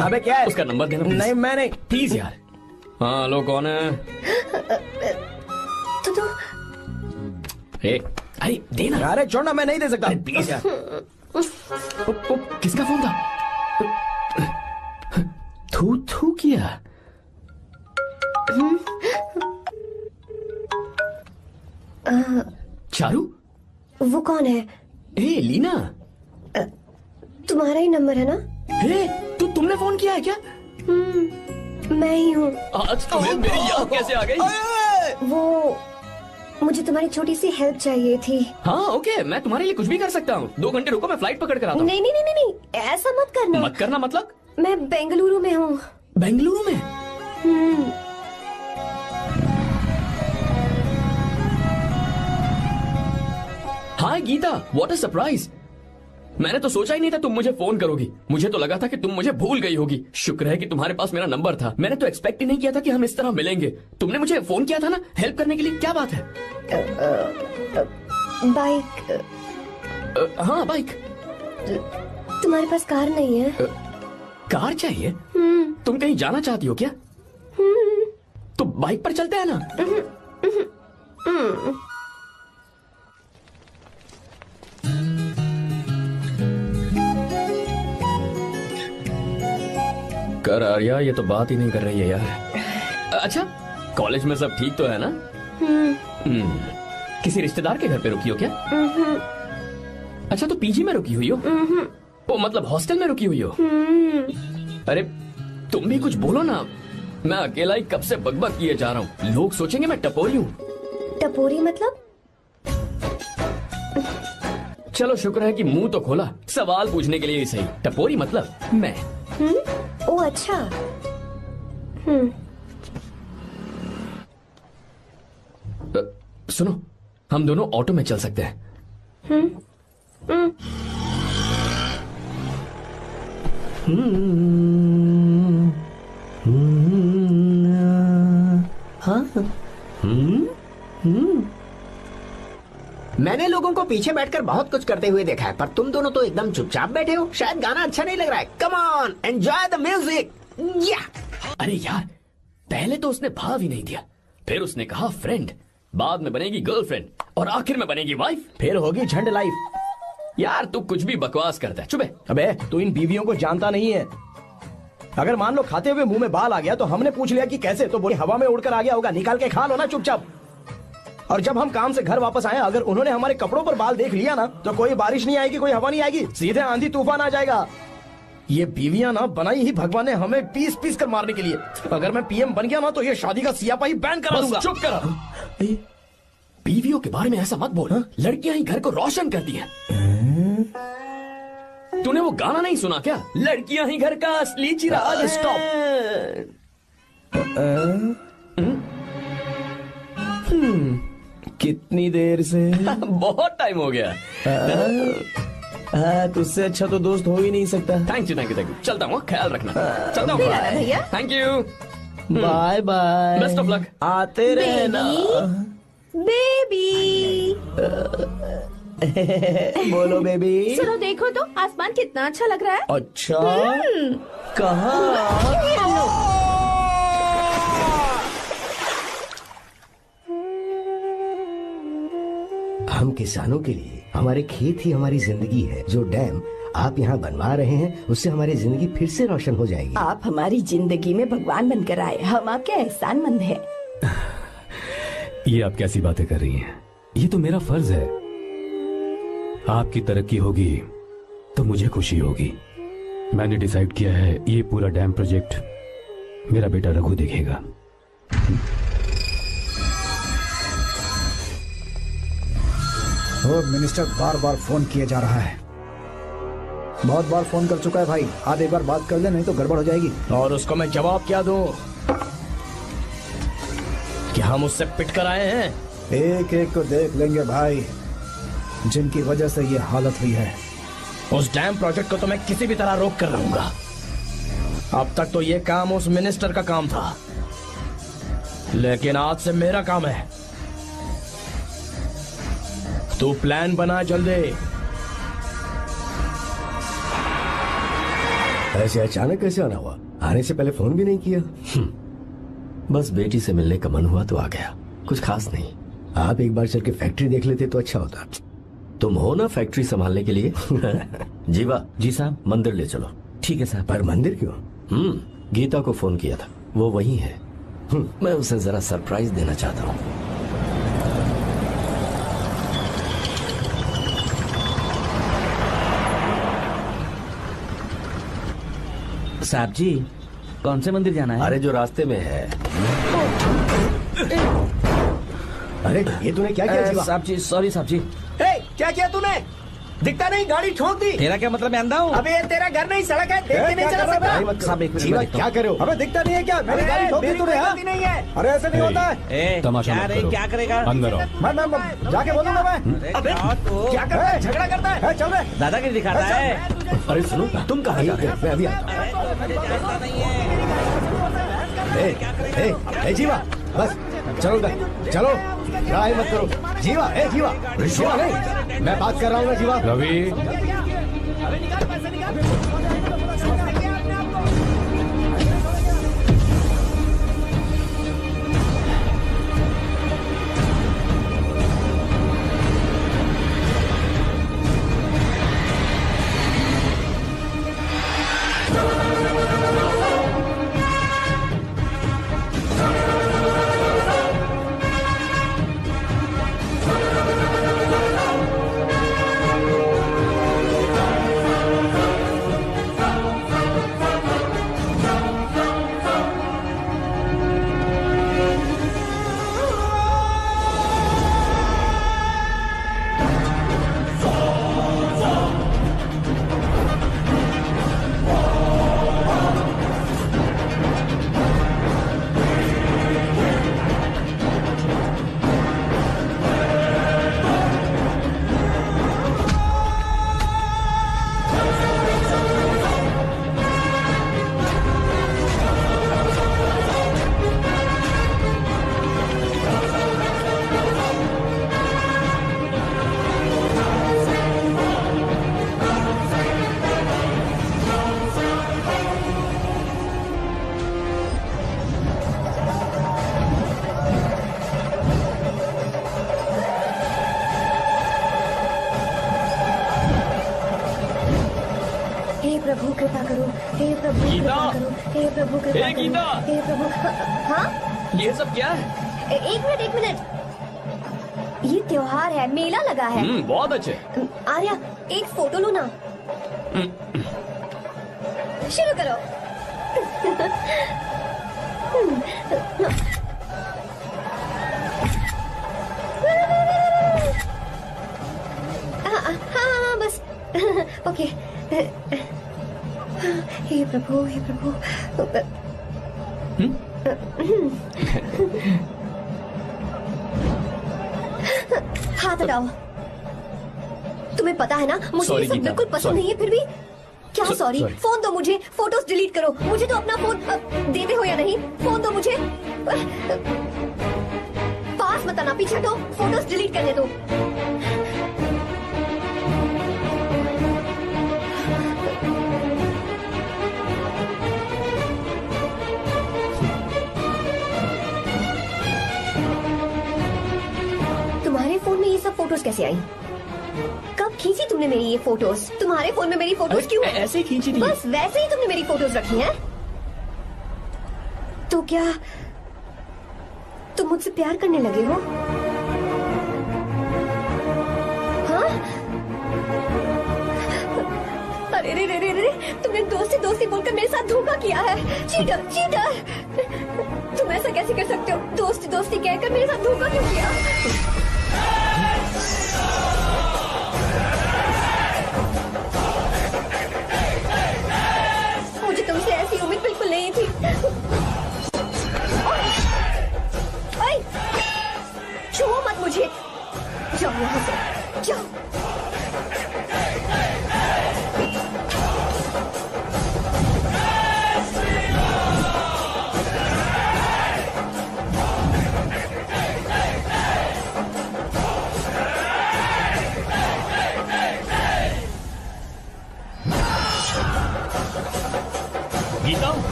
अबे क्या है? उसका नंबर देना। नहीं मैं नहीं। प्लीज यार। हाँ हेलो, कौन है? तो अरे देना। अरे छोड़ना, मैं नहीं दे सकता। प्लीज यार। किसका फोन था? थू थू किया। चारू? वो कौन है? ए लीना, तुम्हारा ही नंबर है ना? हे तुमने फोन किया है क्या? मैं ही हूँ। आज तुम्हें मेरी याद कैसे आ गई? वो मुझे तुम्हारी छोटी सी हेल्प चाहिए थी। हाँ ओके, मैं तुम्हारे लिए कुछ भी कर सकता हूँ। 2 घंटे रुको, मैं फ्लाइट पकड़ कर आता हूँ। नहीं नहीं नहीं नहीं नहीं, ऐसा मत करना। मत करना मतलब? मैं बेंगलुरु में हूँ। बेंगलुरु में? हाय गीता, व्हाट अ सरप्राइज। मैंने तो सोचा ही नहीं था तुम मुझे फोन करोगी। मुझे तो लगा था कि तुम मुझे भूल गई होगी। शुक्र है कि तुम्हारे पास मेरा नंबर था। मैंने तो एक्सपेक्ट ही नहीं किया था कि हम इस तरह मिलेंगे। तुमने मुझे फोन किया था ना हेल्प करने के लिए, क्या बात है? बाइक। हाँ बाइक। तुम्हारे पास कार नहीं है? कार चाहिए? तुम कहीं जाना चाहती हो क्या? तो बाइक पर चलते हैं ना। कर आर्या, ये तो बात ही नहीं कर रही है यार। अच्छा, कॉलेज में सब ठीक तो है ना? किसी रिश्तेदार के घर पे रुकी हो क्या? अच्छा, तो पीजी में रुकी हुई हो? ओ मतलब हॉस्टल में रुकी हुई हो? अरे तुम भी कुछ बोलो ना। मैं अकेला ही कब से बकबक किए जा रहा हूँ। लोग सोचेंगे मैं टपोरी हूँ। टपोरी मतलब? चलो शुक्र है कि मुंह तो खोला, सवाल पूछने के लिए ही सही। टपोरी मतलब मैं। ओ अच्छा। सुनो, हम दोनों ऑटो में चल सकते हैं। मैंने लोगों को पीछे बैठकर बहुत कुछ करते हुए देखा है, पर तुम दोनों तो एकदम चुपचाप बैठे हो। शायद गाना अच्छा नहीं लग रहा है। Come on, enjoy the music. अरे यार, पहले तो उसने भाव ही नहीं दिया, फिर उसने कहा फ्रेंड, बाद में बनेगी गर्लफ्रेंड और आखिर में बनेगी वाइफ, फिर होगी झंड लाइफ। यार तू कुछ भी बकवास करता है। चुप है। अबे तू इन बीवियों को जानता नहीं है। अगर मान लो खाते हुए मुंह में बाल आ गया तो हमने पूछ लिया कि कैसे, तो बोली हवा में उड़कर आ गया होगा। निकाल के खा लो ना चुपचाप। और जब हम काम से घर वापस आए, अगर उन्होंने हमारे कपड़ों पर बाल देख लिया ना, तो कोई बारिश नहीं आएगी, कोई हवा नहीं आएगी, सीधे आंधी तूफान आ जाएगा। ये बीवियां ना बनाई ही भगवान ने हमें पीस पीस कर मारने के लिए। अगर मैं पीएम बन गया ना तो ये शादी का सियापाही बैन करा दूंगा। चुप कर। बीवियों के बारे में ऐसा मत बोल। लड़कियां ही घर को रोशन करती हैं। तूने वो गाना नहीं सुना क्या? लड़कियां ही घर का असली चिराग। स्टॉप। कितनी देर से? बहुत टाइम हो गया। तुझसे अच्छा तो दोस्त हो ही नहीं सकता। Thank you thank you thank you. चलता हूँ, ख्याल रखना। चलता हूँ भैया। Thank you. Bye bye. Best of luck. आते रहना। बेबी। बोलो बेबी। चलो देखो तो आसमान कितना अच्छा लग रहा है। अच्छा, कहाँ? हम किसानों के लिए हमारे खेत ही हमारी जिंदगी है। जो डैम आप यहाँ बनवा रहे हैं उससे हमारी जिंदगी फिर से रोशन हो जाएगी। आप हमारी जिंदगी में भगवान बनकर आए, हम आपके एहसानमंद हैं। ये आप कैसी बातें कर रही हैं? ये तो मेरा फर्ज है। आपकी तरक्की होगी तो मुझे खुशी होगी। मैंने डिसाइड किया है ये पूरा डैम प्रोजेक्ट मेरा बेटा रघु देखेगा। मिनिस्टर बार बार फोन किया जा रहा है। बहुत बार फोन कर चुका है भाई। आज एक बार बात कर ले, नहीं तो गड़बड़ हो जाएगी। और उसको मैं जवाब क्या दूं? कि हम उससे पिट कर आए हैं। एक एक को देख लेंगे भाई, जिनकी वजह से ये हालत हुई है। उस डैम प्रोजेक्ट को तो मैं किसी भी तरह रोक कर रहूंगा। अब तक तो ये काम उस मिनिस्टर का काम था, लेकिन आज से मेरा काम है। तू प्लान बना जल्दी। ऐसे अचानक कैसे आना हुआ? आने से पहले फोन भी नहीं किया। बस बेटी से मिलने का मन हुआ तो आ गया, कुछ खास नहीं। आप एक बार चल के फैक्ट्री देख लेते तो अच्छा होता। तुम हो ना फैक्ट्री संभालने के लिए। जीवा। जी साहब। मंदिर ले चलो। ठीक है साहब। पर मंदिर क्यों? गीता को फोन किया था, वो वही है। मैं उसे जरा सरप्राइज देना चाहता हूँ। साहब जी, कौन से मंदिर जाना है? अरे जो रास्ते में है। अरे ये तूने क्या किया जीवा? साहब जी, सॉरी साहब जी। क्या किया तूने? दिखता नहीं, गाड़ी ठोक दी। तेरा क्या मतलब, मैं अंधा हूँ? अबे ये तेरा घर नहीं, सड़क है, देख के नहीं चला सकता। साहब, एक मिनट, जीवा मैं देखता क्या हूँ। करे हो? अबे दिखता नहीं है क्या? मेरी गाड़ी ठोक दी तूने, हाँ? नहीं है। अरे ऐसे नहीं होता है। तमाशा क्या मत रे, करो। क्या करेगा? अंदर आओ। मैं जाके बोलूंगा मैं। अबे क्या करता है? झगड़ा करता है? चल रहे। दादागिरी दिखाता है। अरे सुनो, तुम कहाँ जा रहे हो? मैं अभी आता हूँ। जीवा बस चलो उधर, चलो लड़ाई मत करो। जीवा, जीवा, जीवा नहीं, मैं बात कर रहा हूँ ना जीवा। रवि, प्रभु कृपा करो, हे प्रभु गीता! कृपा करो, हे प्रभु कृपा हे करो, गीता! हे प्रभु। हाँ ये सब क्या है? एक मिनट, ये त्योहार है, मेला लगा है। बहुत अच्छे। आर्या एक फोटो लो ना। शुरू करो। हाँ बस ओके। हे प्रभु, हे प्रभु। हाथ हटाओ। तुम्हें पता है ना मुझे ये सब बिल्कुल पसंद नहीं है, फिर भी क्या सॉरी? फोन दो मुझे, फोटोज डिलीट करो। मुझे तो अपना फोन देते हो या नहीं? फोन दो मुझे। पास मत आना, पीछे हटो, फोटोज डिलीट करने दो। तुम्हारे फोन में ये सब फोटोज कैसे आई? कब खींची तुमने मेरी ये फोटोज? तुम्हारे फोन में मेरी फोटोज क्यों? ऐसे ही खींची थी। बस वैसे ही तुमने मेरी फोटोज रखी हैं? तो क्या तुम मुझसे प्यार करने लगे हो? हाँ? अरे रे रे रे रे, तुमने दोस्ती दोस्ती बोलकर मेरे साथ धोखा किया है। Cheater, cheater! तुम ऐसा कैसे कर सकते हो? दोस्ती दोस्ती कहकर मेरे साथ धोखा क्यों किया? मुझे तुमसे ऐसी उम्मीद बिल्कुल नहीं थी। ओए, छुओ मत मुझे। जाओ यहाँ से, जाओ।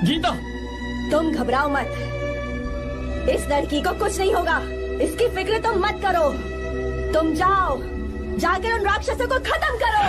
गीता, तुम घबराओ मत, इस लड़की को कुछ नहीं होगा, इसकी फिक्र तुम मत करो। तुम जाओ, जाकर उन राक्षसों को खत्म करो।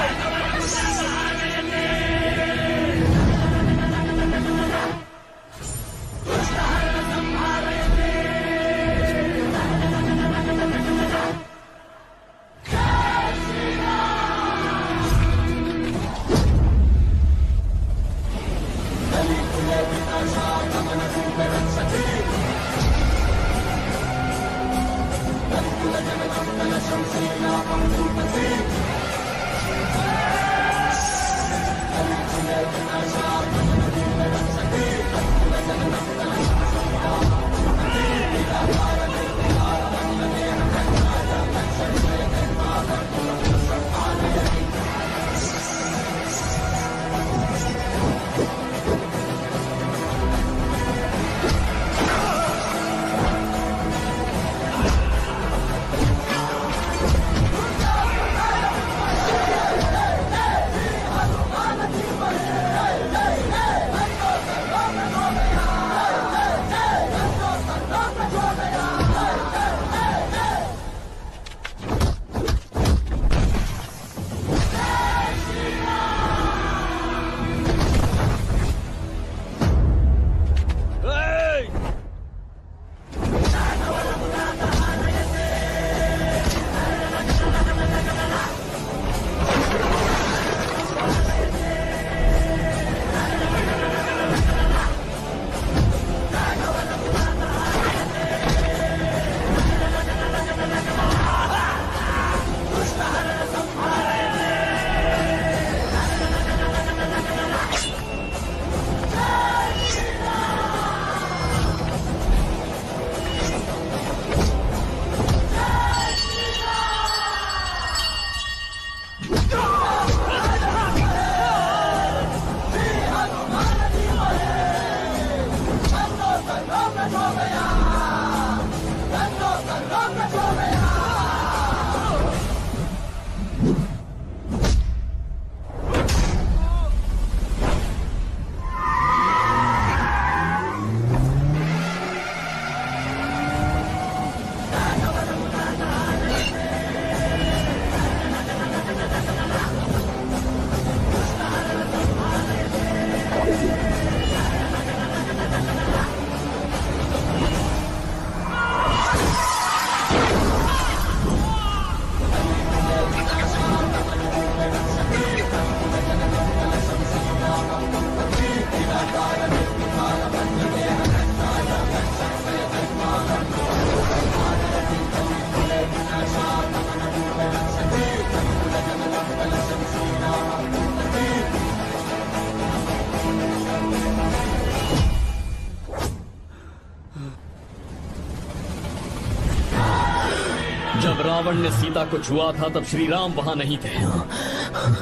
जब रावण ने सीता को छुआ था तब श्री राम वहां नहीं थे,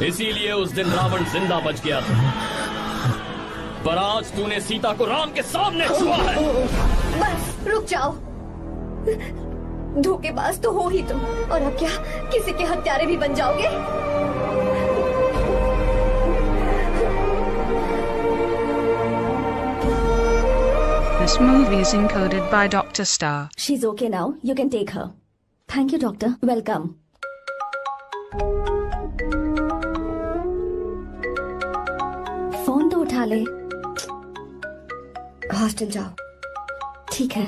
इसीलिए उस दिन रावण जिंदा बच गया था। पर आज तूने सीता को राम के सामने छुआ है। बस रुक जाओ, धोखेबाज तो हो ही तुम, और अब क्या किसी के हत्यारे भी बन जाओगे? This movie is encoded by Dr. Star. She's okay now. You can take her. Thank you, doctor. Welcome. Phone तो उठा ले। हॉस्टल जाओ। ठीक है।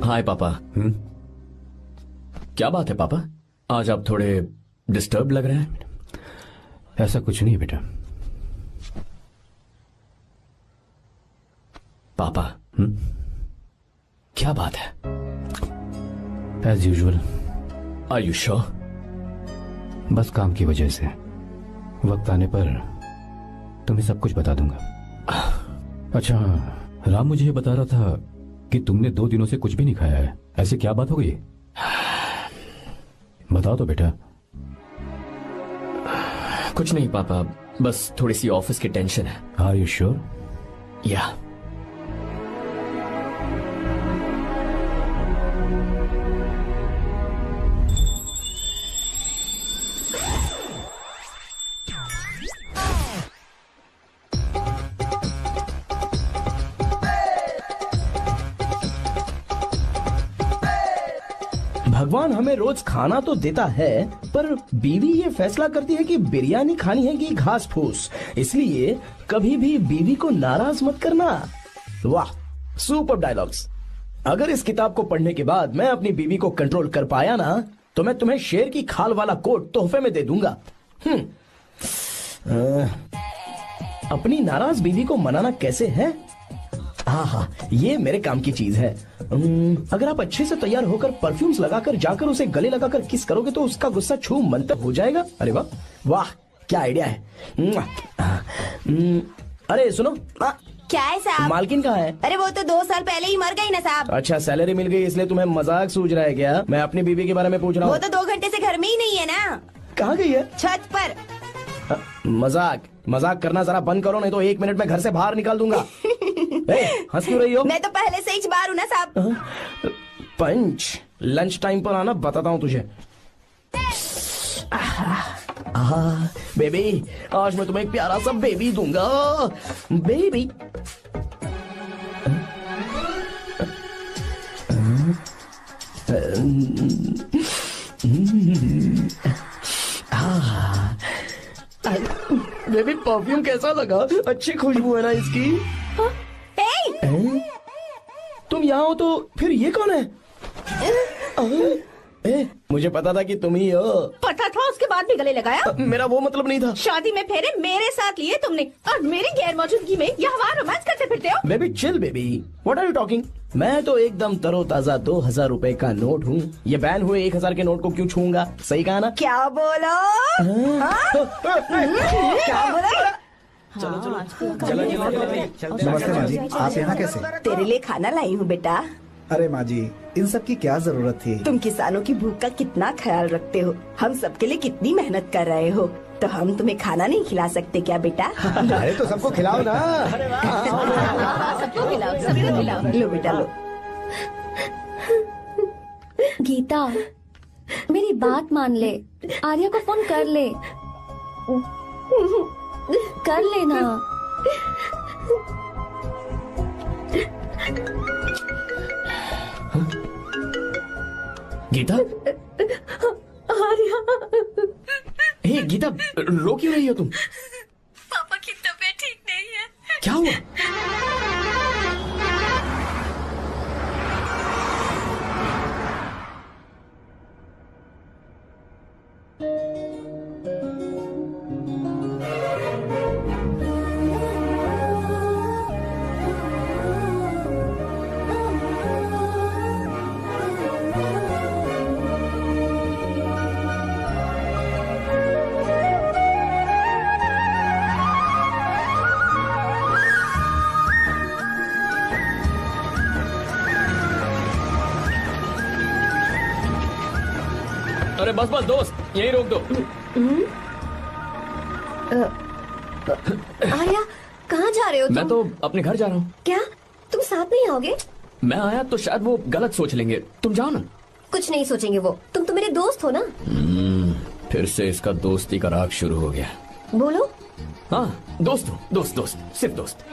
हाय पापा। क्या बात है पापा, आज आप थोड़े डिस्टर्ब लग रहे हैं। ऐसा कुछ नहीं बेटा। पापा क्या बात है? As usual. Are you sure? बस काम की वजह से, वक्त आने पर तुम्हें सब कुछ बता दूंगा। अच्छा, राम मुझे ये बता रहा था कि तुमने 2 दिनों से कुछ भी नहीं खाया है, ऐसे क्या बात हो गई? बताओ तो बेटा। कुछ नहीं पापा, बस थोड़ी सी ऑफिस की टेंशन है। Are you sure? या भगवान हमें रोज खाना तो देता है, पर बीवी ये फैसला करती है कि बिरयानी खानी है कि घास फूस। इसलिए कभी भी बीवी को नाराज मत करना। वाह, सुपर डायलॉग्स। अगर इस किताब को पढ़ने के बाद मैं अपनी बीवी को कंट्रोल कर पाया ना, तो मैं तुम्हें शेर की खाल वाला कोट तोहफे में दे दूंगा। अपनी नाराज बीवी को मनाना कैसे है? हाँ, ये मेरे काम की चीज है। अगर आप अच्छे से तैयार होकर परफ्यूम्स लगाकर जाकर उसे गले लगाकर किस करोगे तो उसका गुस्सा छू मंतर हो जाएगा। अरे वाह वाह, क्या आइडिया है। अरे सुनो, क्या है साहब? मालकिन कहाँ है? अरे वो तो 2 साल पहले ही मर गई ना साहब। अच्छा, सैलरी मिल गई इसलिए तुम्हें मजाक सूझ रहा है क्या? मैं अपनी बीवी के बारे में पूछ रहा हूँ। वो तो 2 घंटे से घर में ही नहीं है ना। कहाँ गई है? छत पर। मजाक करना जरा बंद करो, नहीं तो 1 मिनट में घर से बाहर निकाल दूंगा। हंस क्यों रही हो? मैं तो पहले से ही बाहर हूँ ना साहब। पंच, लंच टाइम पर आना, बताता हूँ तुझे। बेबी, आज मैं तुम्हें एक प्यारा सा बेबी दूंगा। बेबी बेबी, परफ्यूम कैसा लगा? अच्छी खुशबू है ना इसकी? तुम यहाँ हो तो फिर ये कौन है? मुझे पता था कि तुम ही हो। पता था, उसके बाद भी गले लगाया? मेरा वो मतलब नहीं था। शादी में फेरे मेरे साथ लिए तुमने और मेरी गैर मौजूदगी में यहाँ वहाँ रोमांस करते फिरते हो। Baby chill baby, what are you talking? मैं तो एकदम तरोताजा 2000 रुपए का नोट हूँ। ये बैन हुए 1000 के नोट को क्यों छूऊंगा? सही कहा ना? क्या बोलो? क्या बोलो? चलो नमस्ते माँ जी, आप यहाँ कैसे? तेरे लिए खाना लाई हूँ बेटा। अरे माँ जी, इन सब की क्या जरूरत थी? तुम किसानों की भूख का कितना ख्याल रखते हो, हम सबके लिए कितनी मेहनत कर रहे हो, तो हम तुम्हें खाना नहीं खिला सकते क्या बेटा? अरे तो सबको खिलाओ ना। सबको खिलाओ, सबको खिलाओ। लो बेटा लो। गीता, मेरी बात मान ले, आर्या को फोन कर ले। कर लेना। गीता, आर्या, हे गीता, रो क्यों रही हो तुम? पापा की तबीयत ठीक नहीं है। क्या हुआ? अरे बस बस दोस्त, यहीं रोक दो। आर्या, कहाँ जा रहे हो तुम? मैं तो अपने घर जा रहा हूँ। क्या तुम साथ नहीं आओगे? मैं आया तो शायद वो गलत सोच लेंगे, तुम जाओ ना। कुछ नहीं सोचेंगे वो, तुम तो मेरे दोस्त हो ना। फिर से इसका दोस्ती का राग शुरू हो गया। बोलो। हाँ, दोस्त हूँ, दोस्त दोस्त, सिर्फ दोस्त।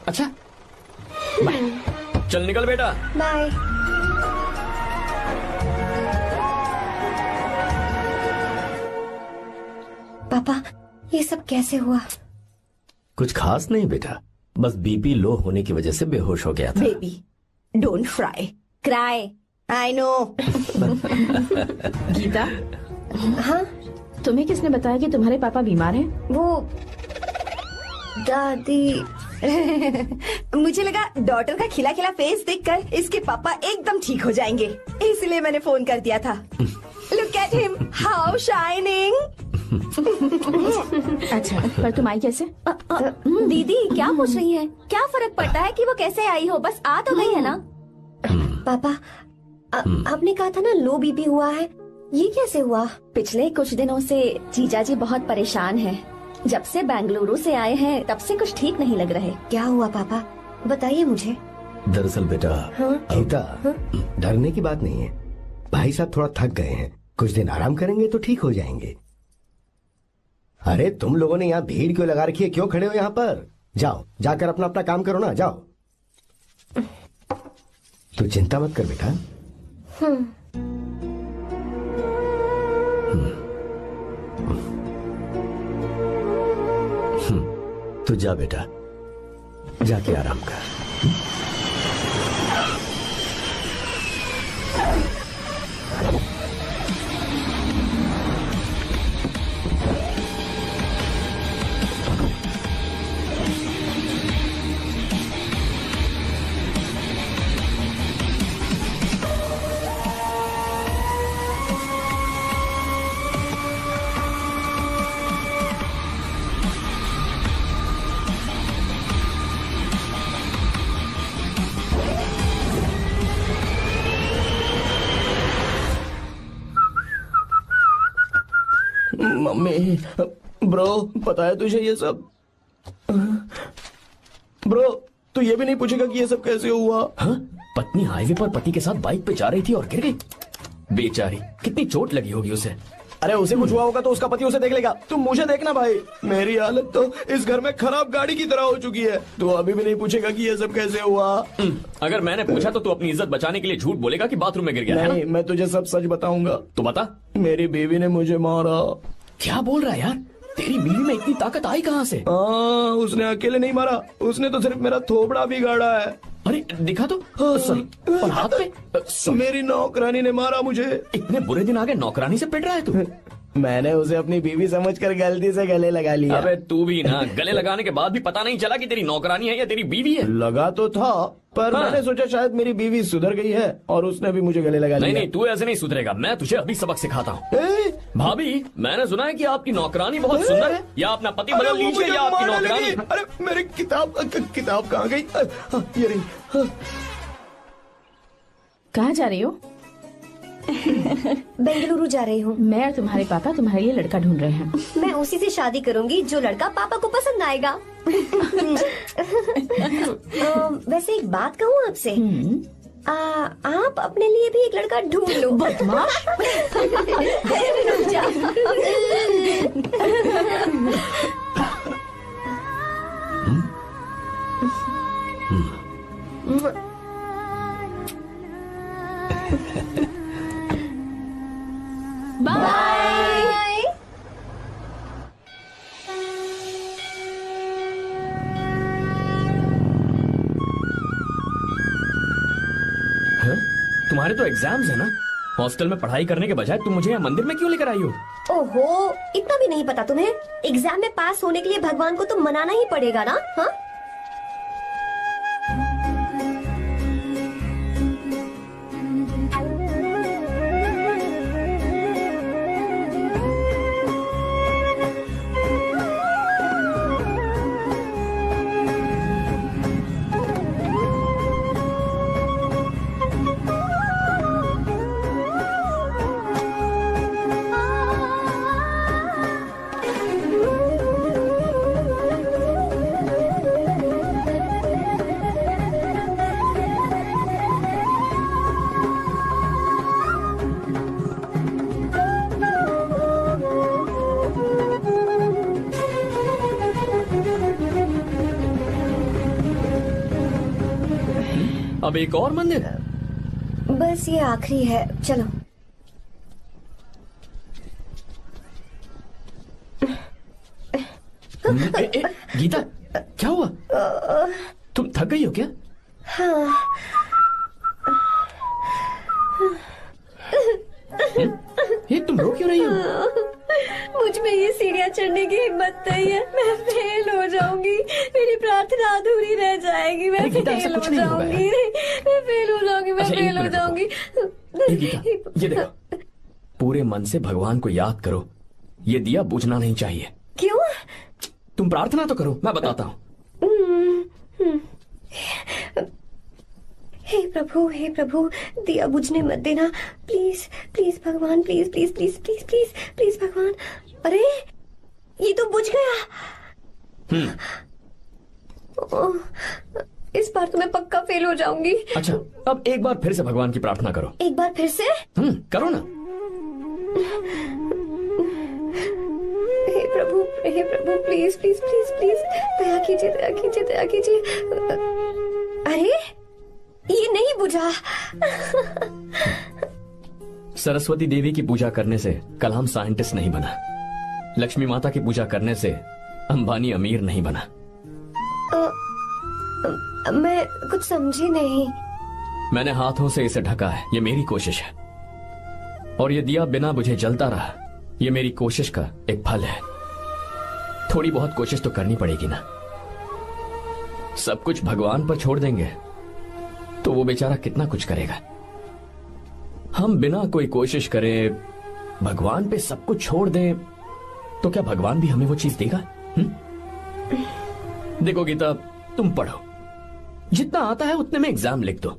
अच्छा, बाय। चल निकल बेटा। बाय। पापा, ये सब कैसे हुआ? कुछ खास नहीं बेटा, बस बीपी लो होने की वजह से बेहोश हो गया था। Baby, don't fry, cry, I know. Gita, हाँ, तुम्हें किसने बताया कि तुम्हारे पापा बीमार हैं? वो दादी। मुझे लगा डॉटर का खिला खिला फेस देखकर इसके पापा एकदम ठीक हो जाएंगे, इसलिए मैंने फोन कर दिया था। Look at him, how shining. अच्छा, पर तुम आई कैसे? दीदी क्या पूछ रही है? क्या फर्क पड़ता है कि वो कैसे आई हो, बस आ तो गई है ना। पापा, आपने कहा था ना लो बीपी हुआ है, ये कैसे हुआ? पिछले कुछ दिनों से जीजा जी बहुत परेशान हैं। जब से बेंगलुरु से आए हैं तब से कुछ ठीक नहीं लग रहे। क्या हुआ पापा, बताइए मुझे। दरअसल बेटा, गीता, डरने की बात नहीं है। भाई साहब थोड़ा थक गए हैं, कुछ दिन आराम करेंगे तो ठीक हो जाएंगे। अरे तुम लोगों ने यहाँ भीड़ क्यों लगा रखी है? क्यों खड़े हो यहाँ पर? जाओ, जाकर अपना अपना काम करो ना, जाओ। तू चिंता मत कर बेटा। तू जा बेटा, जाके आराम कर। मम्मी, ब्रो, पता है तुझे ये सब? ब्रो, तू ये भी नहीं पूछेगा कि ये सब कैसे हुआ? हाँ? पत्नी हाईवे पर पति के साथ बाइक पे जा रही थी और गिर गई। बेचारी, कितनी चोट लगी होगी उसे। अरे उसे कुछ हुआ होगा तो उसका पति उसे देख लेगा। तुम मुझे देखना भाई, मेरी हालत तो इस घर में खराब गाड़ी की तरह हो चुकी है। तू अभी भी नहीं पूछेगा कि ये सब कैसे हुआ? अगर मैंने पूछा तो तू अपनी इज्जत बचाने के लिए झूठ बोलेगा कि बाथरूम में गिर गया। नहीं, मैं तुझे सब सच बताऊंगा। तो बता। मेरी बीवी ने मुझे मारा। क्या बोल रहा है यार? तेरी बीवी में इतनी ताकत आई कहाँ से? उसने अकेले नहीं मारा, उसने तो सिर्फ मेरा थोबड़ा बिगाड़ा है। अरे दिखा तो। सॉरी, और हाथ पे? मेरी नौकरानी ने मारा मुझे। इतने बुरे दिन आ गए, नौकरानी से पिट रहा है तू? मैंने उसे अपनी बीवी समझकर गलती से गले लगा लिया। अबे तू भी ना, गले लगाने के बाद भी पता नहीं चला कि तेरी नौकरानी है या तेरी बीवी है। लगा तो था, पर मैंने सोचा शायद मेरी बीवी सुधर गई है और उसने भी मुझे गले लगा लिया। नहीं, तू ऐसे नहीं सुधरेगा, मैं तुझे अभी सबक सिखाता हूँ। भाभी, मैंने सुना है कि आपकी नौकरानी बहुत सुंदर है, या अपना पति बदल लीजिए या आपकी नौकरानी। अरे मेरी किताब कहाँ गई? ये रही। कहाँ जा रही हो? बेंगलुरु जा रही हूँ। मैं और तुम्हारे पापा तुम्हारे लिए लड़का ढूंढ रहे हैं। मैं उसी से शादी करूंगी जो लड़का पापा को पसंद आएगा। वैसे एक बात कहूँ आपसे, आप अपने लिए भी एक लड़का ढूंढ लो। बदमाश। बाय। तुम्हारे तो एग्जाम्स है ना? हॉस्टल में पढ़ाई करने के बजाय तुम मुझे यहाँ मंदिर में क्यों लेकर आई हो? ओहो, इतना भी नहीं पता तुम्हें? एग्जाम में पास होने के लिए भगवान को तो मनाना ही पड़ेगा ना। हाँ, अब एक और मंदिर है? बस ये आखिरी है, चलो। गीता, क्या हुआ? तुम थक गई हो क्या? हाँ। ये तुम रो क्यों रही हो? मुझ में ये सीढ़ियाँ चढ़ने की हिम्मत नहीं है। मैं फेल हो जाऊंगी, मेरी प्रार्थना अधूरी रह जाएगी। मैं फेल हो जाऊंगी, मैं फेल हो जाऊंगी, मैं फेल हो जाऊंगी। गीता, ये देखो, पूरे मन से भगवान को याद करो। ये दिया बुझना नहीं चाहिए। क्यों? तुम प्रार्थना तो करो, मैं बताता हूँ। हे प्रभु, दिया बुझने मत देना, प्लीज प्लीज भगवान, please please please please please please भगवान। अरे ये तो बुझ गया। ओह, इस बार तो मैं पक्का फेल हो जाऊंगी। अच्छा, अब एक बार फिर से भगवान की प्रार्थना करो। एक बार फिर से? करो ना। हे प्रभु प्लीज प्लीज प्लीज प्लीज, दया कीजिए दया कीजिए दया कीजिए। अरे ये नहीं बुझा। सरस्वती देवी की पूजा करने से कलाम साइंटिस्ट नहीं बना। लक्ष्मी माता की पूजा करने से अंबानी अमीर नहीं बना। मैं कुछ समझी नहीं। मैंने हाथों से इसे ढका है, ये मेरी कोशिश है। और ये दिया बिना बुझे जलता रहा, ये मेरी कोशिश का एक फल है। थोड़ी बहुत कोशिश तो करनी पड़ेगी ना। सब कुछ भगवान पर छोड़ देंगे तो वो बेचारा कितना कुछ करेगा। हम बिना कोई कोशिश करे भगवान पे सब कुछ छोड़ दें तो क्या भगवान भी हमें वो चीज देगा? देखो गीता, तुम पढ़ो, जितना आता है उतने में एग्जाम लिख दो,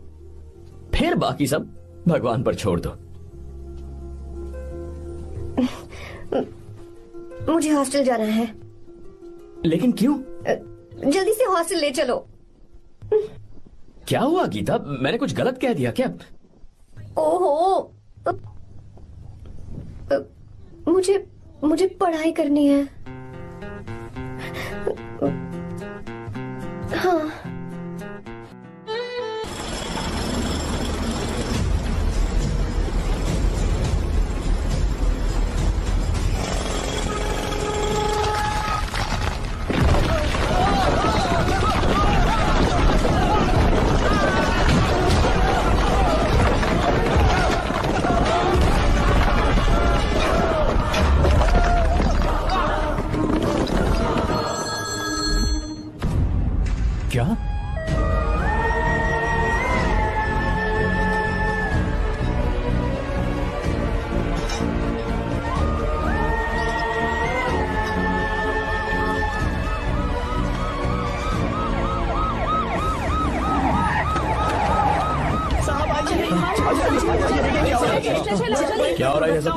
फिर बाकी सब भगवान पर छोड़ दो। मुझे हॉस्टल जाना है। लेकिन क्यों? जल्दी से हॉस्टल ले चलो। क्या हुआ गीता, मैंने कुछ गलत कह दिया क्या? ओहो, मुझे पढ़ाई करनी है। हाँ। क्या? क्या हो रहा है सब?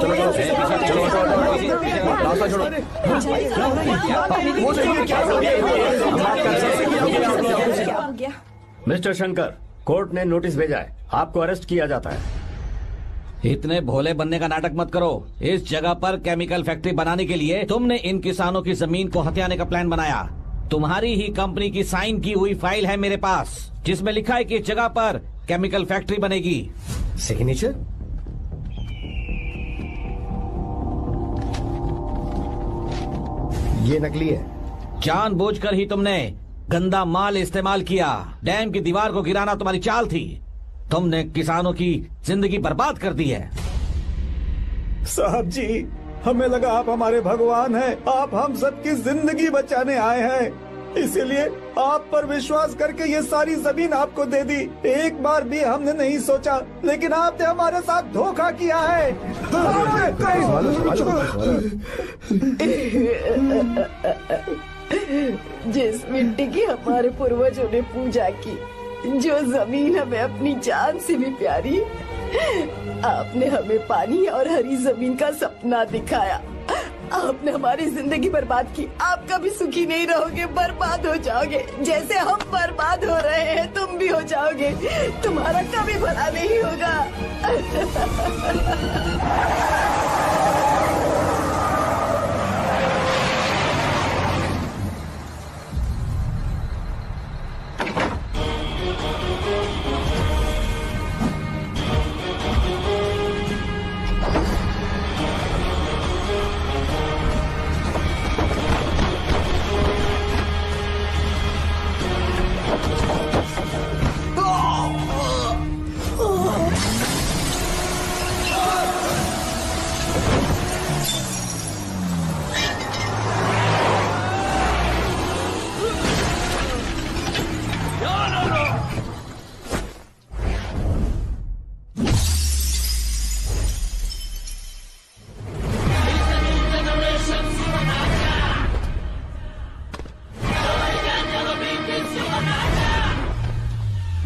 मिस्टर शंकर, कोर्ट ने नोटिस भेजा है, आपको अरेस्ट किया जाता है। इतने भोले बनने का नाटक मत करो। इस जगह पर केमिकल फैक्ट्री बनाने के लिए तुमने इन किसानों की जमीन को हथियाने का प्लान बनाया। तुम्हारी ही कंपनी की साइन की हुई फाइल है मेरे पास, जिसमें लिखा है कि इस जगह पर केमिकल फैक्ट्री बनेगी। सिग्नेचर? ये नकली है। जानबूझकर ही तुमने गंदा माल इस्तेमाल किया। डैम की दीवार को गिराना तुम्हारी चाल थी। तुमने किसानों की जिंदगी बर्बाद कर दी है। साहब जी, हमें लगा आप हमारे भगवान हैं, आप हम सबकी जिंदगी बचाने आए हैं, इसीलिए आप पर विश्वास करके ये सारी जमीन आपको दे दी। एक बार भी हमने नहीं सोचा, लेकिन आपने हमारे साथ धोखा किया है। जिस मिट्टी की हमारे पूर्वजों ने पूजा की, जो जमीन हमें अपनी जान से भी प्यारी, आपने हमें पानी और हरी जमीन का सपना दिखाया। आपने हमारी जिंदगी बर्बाद की। आप कभी सुखी नहीं रहोगे, बर्बाद हो जाओगे। जैसे हम बर्बाद हो रहे हैं तुम भी हो जाओगे। तुम्हारा कभी भला नहीं होगा।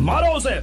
मारो उसे।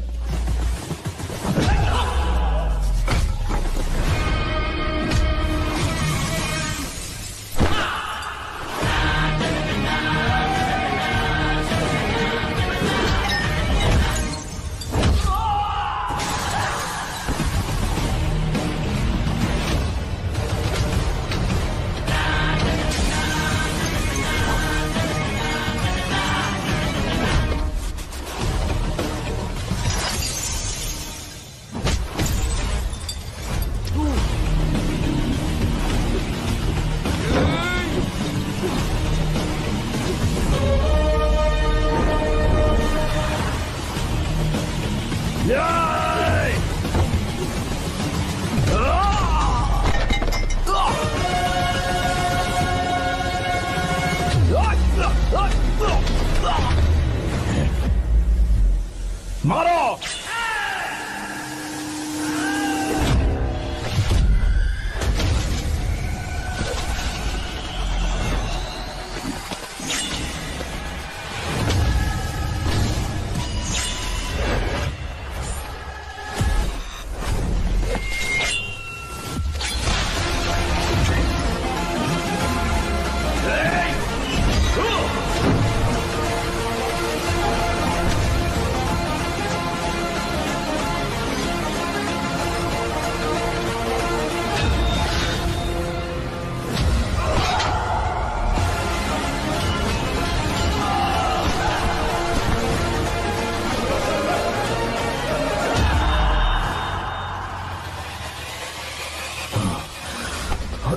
चल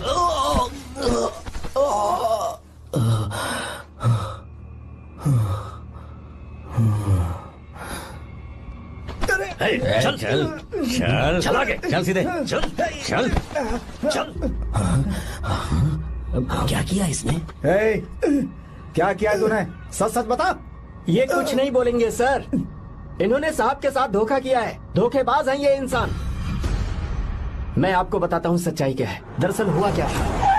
चल चल चल आगे, चल सीधे, चल चल चल। क्या किया इसने? क्या किया तूने? सच सच बता। ये कुछ नहीं बोलेंगे सर। इन्होंने साहब के साथ धोखा किया है। धोखेबाज हैं ये इंसान। मैं आपको बताता हूँ सच्चाई क्या है। दरअसल हुआ क्या है,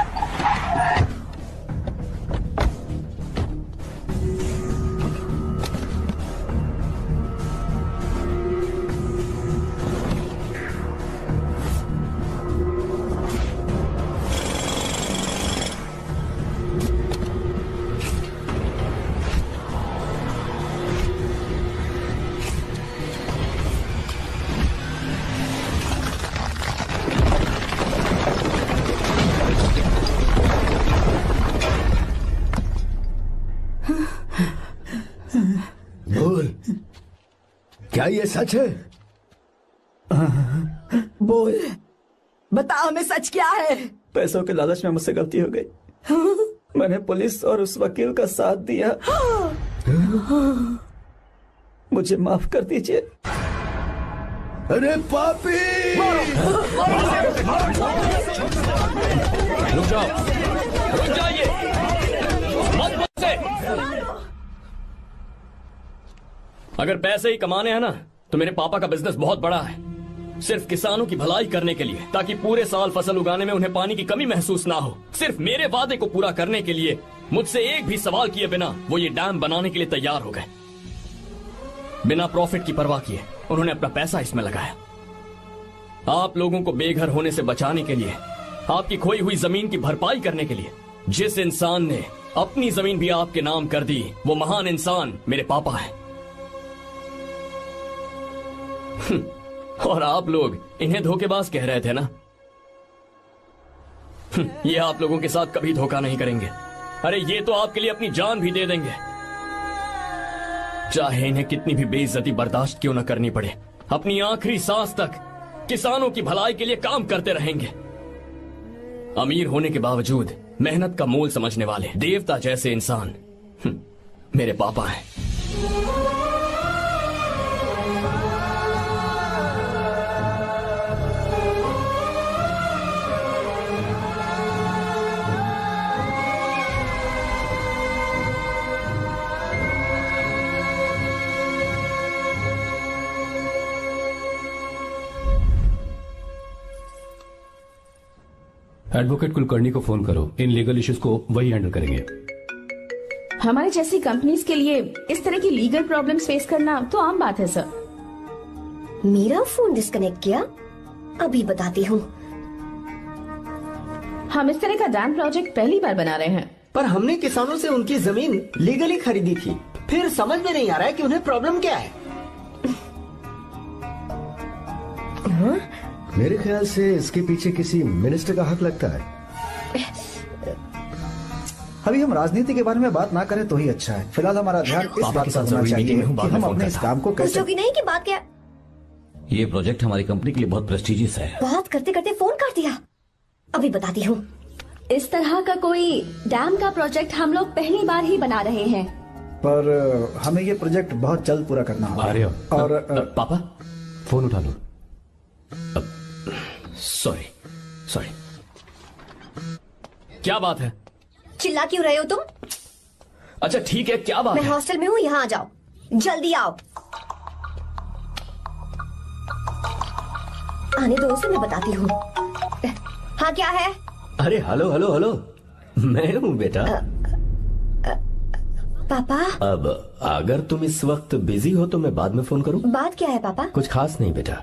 क्या ये सच है? बोल, बता हमें सच क्या है? पैसों के लालच में मुझसे गलती हो गई। मैंने पुलिस और उस वकील का साथ दिया। मुझे माफ कर दीजिए। अरे पापी! रुक जाओ, रुक जाइए, मत मुझसे। अगर पैसे ही कमाने हैं ना, तो मेरे पापा का बिजनेस बहुत बड़ा है। सिर्फ किसानों की भलाई करने के लिए, ताकि पूरे साल फसल उगाने में उन्हें पानी की कमी महसूस ना हो। सिर्फ मेरे वादे को पूरा करने के लिए मुझसे एक भी सवाल किए बिना वो ये डैम बनाने के लिए तैयार हो गए। बिना प्रॉफिट की परवाह किए उन्होंने अपना पैसा इसमें लगाया। आप लोगों को बेघर होने से बचाने के लिए, आपकी खोई हुई जमीन की भरपाई करने के लिए। जिस इंसान ने अपनी जमीन भी आपके नाम कर दी, वो महान इंसान मेरे पापा है। और आप लोग इन्हें धोखेबाज कह रहे थे ना? ये आप लोगों के साथ कभी धोखा नहीं करेंगे। अरे ये तो आपके लिए अपनी जान भी दे देंगे, चाहे इन्हें कितनी भी बेइज्जती बर्दाश्त क्यों न करनी पड़े। अपनी आखिरी सांस तक किसानों की भलाई के लिए काम करते रहेंगे। अमीर होने के बावजूद मेहनत का मोल समझने वाले देवता जैसे इंसान मेरे पापा हैं। एडवोकेट कुलकर्णी को फोन करो। इन लीगल इश्यूज को वही हैंडल करेंगे। हमारे जैसी कंपनीज के लिए इस तरह की लीगल प्रॉब्लम्स फेस करना तो आम बात है सर। मेरा फोन डिस्कनेक्ट किया? अभी बताती हूँ। हम इस तरह का डैम प्रोजेक्ट पहली बार बना रहे हैं। पर हमने किसानों से उनकी जमीन लीगली खरीदी थी। फिर समझ में नहीं आ रहा है कि उन्हें प्रॉब्लम क्या है। हाँ? मेरे ख्याल से इसके पीछे किसी मिनिस्टर का हक लगता है। अभी हम राजनीति के बारे में बात ना करें तो ही अच्छा है। फिलहाल हमारा ध्यान इस बात पर होना चाहिए कि हम अपने इस काम को कैसे। की नहीं की बात क्या? ये प्रोजेक्ट हमारी कंपनी के लिए बहुत प्रेस्टिजियस है। बात करते करते फोन काट दिया। अभी बताती हूँ। इस तरह का कोई डैम का प्रोजेक्ट हम लोग पहली बार ही बना रहे हैं, पर हमें ये प्रोजेक्ट बहुत जल्द पूरा करना होगा। और पापा फोन उठा लो। सॉरी सॉरी, क्या बात है? चिल्ला क्यों रहे हो तुम? अच्छा ठीक है, क्या बात मैं है? हॉस्टल में हूँ, यहाँ आ जाओ, जल्दी आओ। आने दो उसे, मैं बताती हूँ। हाँ क्या है? अरे हेलो हेलो हेलो, मैं हूँ बेटा। पापा। अब अगर तुम इस वक्त बिजी हो तो मैं बाद में फोन करूँ? बात क्या है पापा? कुछ खास नहीं बेटा,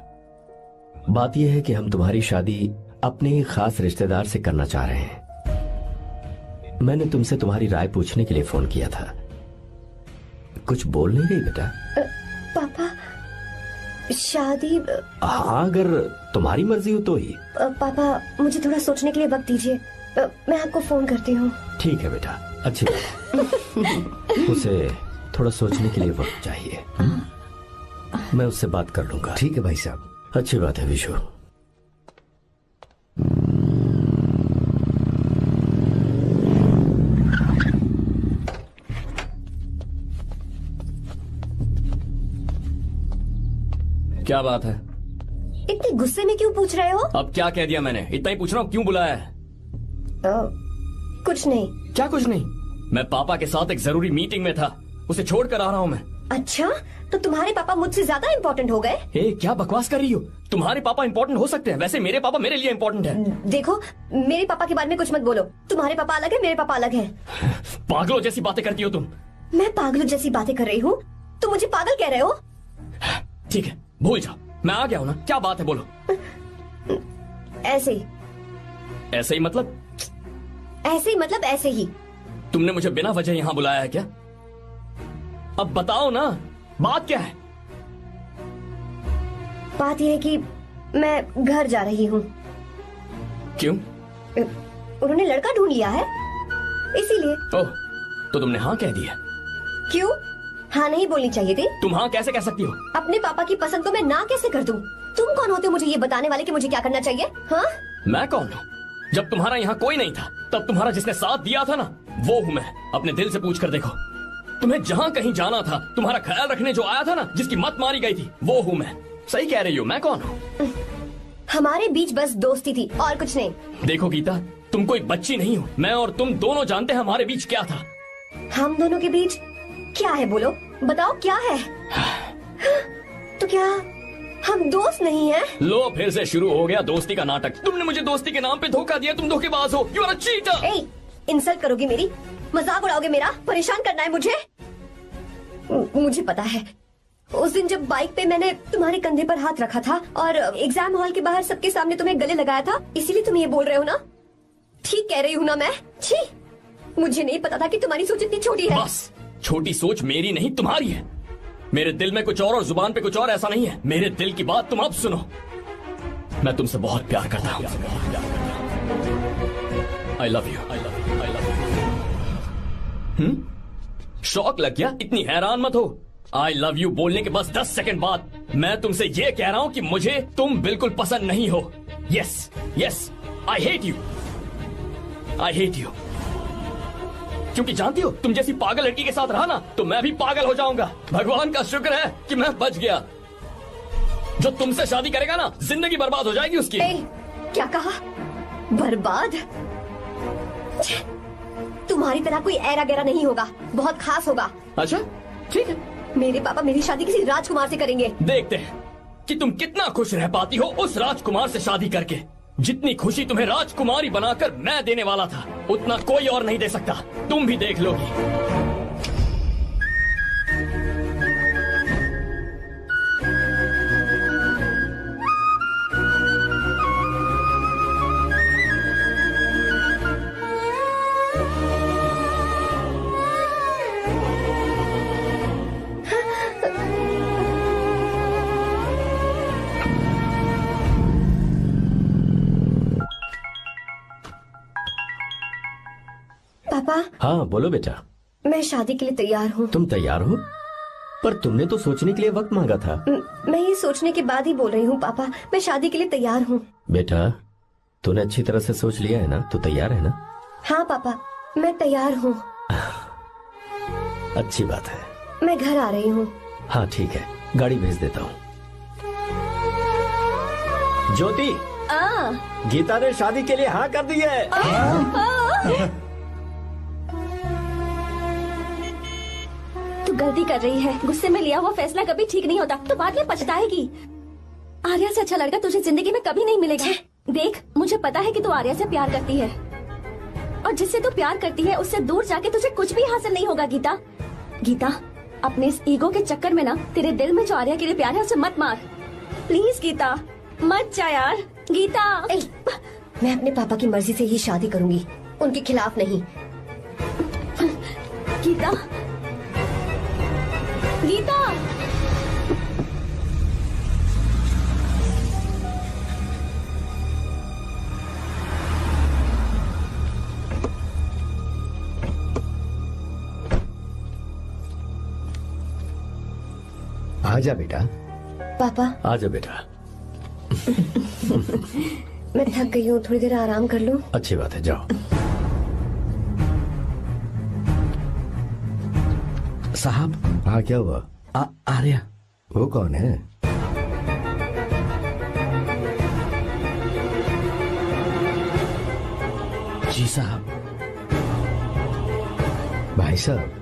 बात यह है कि हम तुम्हारी शादी अपने ही खास रिश्तेदार से करना चाह रहे हैं। मैंने तुमसे तुम्हारी राय पूछने के लिए फोन किया था। कुछ बोल नहीं रही बेटा? पापा शादी। हाँ अगर तुम्हारी मर्जी हो तो ही। पापा मुझे थोड़ा सोचने के लिए वक्त दीजिए, मैं आपको फोन करती हूँ। ठीक है बेटा, अच्छी बात। उसे थोड़ा सोचने के लिए वक्त चाहिए। मैं उससे बात कर लूंगा। ठीक है भाई साहब। अच्छी बात है विशु। क्या बात है? इतने गुस्से में क्यों पूछ रहे हो? अब क्या कह दिया मैंने? इतना ही पूछ रहा हूँ, क्यों बुलाया है? कुछ नहीं। क्या कुछ नहीं? मैं पापा के साथ एक जरूरी मीटिंग में था, उसे छोड़ कर आ रहा हूँ मैं। अच्छा, तो तुम्हारे पापा मुझसे ज्यादा इम्पोर्टेंट हो गए? क्या बकवास कर रही हो? तुम्हारे पापा इम्पोर्टेंट हो सकते हैं, वैसे मेरे पापा मेरे लिए इम्पोर्टेंट है। देखो, मेरे पापा के बारे में कुछ मत बोलो। तुम्हारे पापा अलग है, मेरे पापा अलग है। पागलों जैसी बातें करती हो तुम। मैं पागलों जैसी बातें कर रही हूँ? तुम मुझे पागल कह रहे हो? ठीक है, भूल जाओ, मैं आ गया हूँ ना। क्या बात है, बोलो। ऐसे ही। ऐसे ही मतलब? ऐसे ही मतलब ऐसे ही। तुमने मुझे बिना वजह यहाँ बुलाया है क्या? अब बताओ ना, बात क्या है? बात यह है कि मैं घर जा रही हूँ। क्यों? उन्होंने लड़का ढूंढ लिया है, इसीलिए। ओह, तो तुमने हाँ कह दिया? क्यों? हाँ नहीं बोलनी चाहिए थी? तुम हाँ कैसे कह सकती हो? अपने पापा की पसंद को मैं ना कैसे कर दूं? तुम कौन होते हो मुझे ये बताने वाले कि मुझे क्या करना चाहिए? हाँ? मैं कौन हूँ? जब तुम्हारा यहाँ कोई नहीं था, तब तुम्हारा जिसने साथ दिया था ना, वो हूँ मैं। अपने दिल से पूछ कर देखो। तुम्हें जहाँ कहीं जाना था, तुम्हारा ख्याल रखने जो आया था ना, जिसकी मत मारी गई थी, वो हूँ मैं। सही कह रही हो, मैं कौन हूँ? हमारे बीच बस दोस्ती थी और कुछ नहीं। देखो गीता, तुम कोई बच्ची नहीं हो। मैं और तुम दोनों जानते हैं हमारे बीच क्या था। हम दोनों के बीच क्या है? बोलो, बताओ क्या है? तो क्या हम दोस्त नहीं हैं? लो, फिर से शुरू हो गया दोस्ती का नाटक। तुमने मुझे दोस्ती के नाम पे धोखा दिया। तुम धोखेबाज हो। You are a cheater. Insult करोगी मेरी? मजाक उड़ाओगे मेरा? परेशान करना है मुझे? मुझे पता है, उस दिन जब बाइक पे मैंने तुम्हारे कंधे पर हाथ रखा था और एग्जाम हॉल के बाहर सबके सामने तुम्हें गले लगाया था, इसीलिए तुम ये बोल रहे हो ना? ठीक कह रही हूँ ना मैं? छी, मुझे नहीं पता था कि तुम्हारी सोच इतनी छोटी है। बस, छोटी सोच मेरी नहीं तुम्हारी है। मेरे दिल में कुछ और जुबान पे कुछ और, ऐसा नहीं है। मेरे दिल की बात तुम अब सुनो। मैं तुमसे बहुत प्यार करता हूँ। I love you, I love you, I love you. शौक लग गया? इतनी हैरान मत हो। आई लव यू बोलने के बस 10 सेकंड बाद मैं तुमसे ये कह रहा हूँ कि मुझे तुम बिल्कुल पसंद नहीं हो। Yes yes, I hate you, I hate you. क्योंकि जानती हो, तुम जैसी पागल लड़की के साथ रहा ना, तो मैं भी पागल हो जाऊंगा। भगवान का शुक्र है कि मैं बच गया। जो तुमसे शादी करेगा ना, जिंदगी बर्बाद हो जाएगी उसकी। क्या कहा? बर्बाद? तुम्हारी तरह कोई ऐरा गैरा नहीं होगा, बहुत खास होगा। अच्छा, ठीक है। मेरे पापा मेरी शादी किसी राजकुमार से करेंगे। देखते हैं कि तुम कितना खुश रह पाती हो उस राजकुमार से शादी करके। जितनी खुशी तुम्हें राजकुमारी बनाकर मैं देने वाला था, उतना कोई और नहीं दे सकता। तुम भी देख लोगी। पापा। हाँ बोलो बेटा। मैं शादी के लिए तैयार हूँ। तुम तैयार हो? पर तुमने तो सोचने के लिए वक्त मांगा था। मैं ये सोचने के बाद ही बोल रही हूँ पापा, मैं शादी के लिए तैयार हूँ। बेटा, तूने अच्छी तरह से सोच लिया है ना? तू तैयार है ना? हाँ पापा, मैं तैयार हूँ। अच्छी बात है। मैं घर आ रही हूँ। हाँ ठीक है, गाड़ी भेज देता हूँ। ज्योति, गीता ने शादी के लिए हाँ कर दी है। तू गलती कर रही है। गुस्से में लिया हुआ फैसला कभी ठीक नहीं होता, तो बाद में पछताएगी। आर्या से अच्छा लड़का तुझे जिंदगी में कभी नहीं मिलेगा। देख, मुझे पता है कि तू आर्या से प्यार करती है, और जिससे तू प्यार करती है उससे दूर जाके तुझे कुछ भी हासिल नहीं होगा। गीता, गीता, अपने इस ईगो के चक्कर में ना तेरे दिल में जो आर्या के लिए प्यार है उसे मत मार। प्लीज गीता, मत जा यार। गीता, मैं अपने पापा की मर्जी से ही शादी करूंगी, उनके खिलाफ नहीं। गीता, गीता, आजा बेटा। पापा। आजा बेटा। मैं थक गई हूँ, थोड़ी देर आराम कर लूँ। अच्छी बात है, जाओ। साहब। हाँ क्या हुआ? आर्या। वो कौन है? जी साहब। भाई साहब,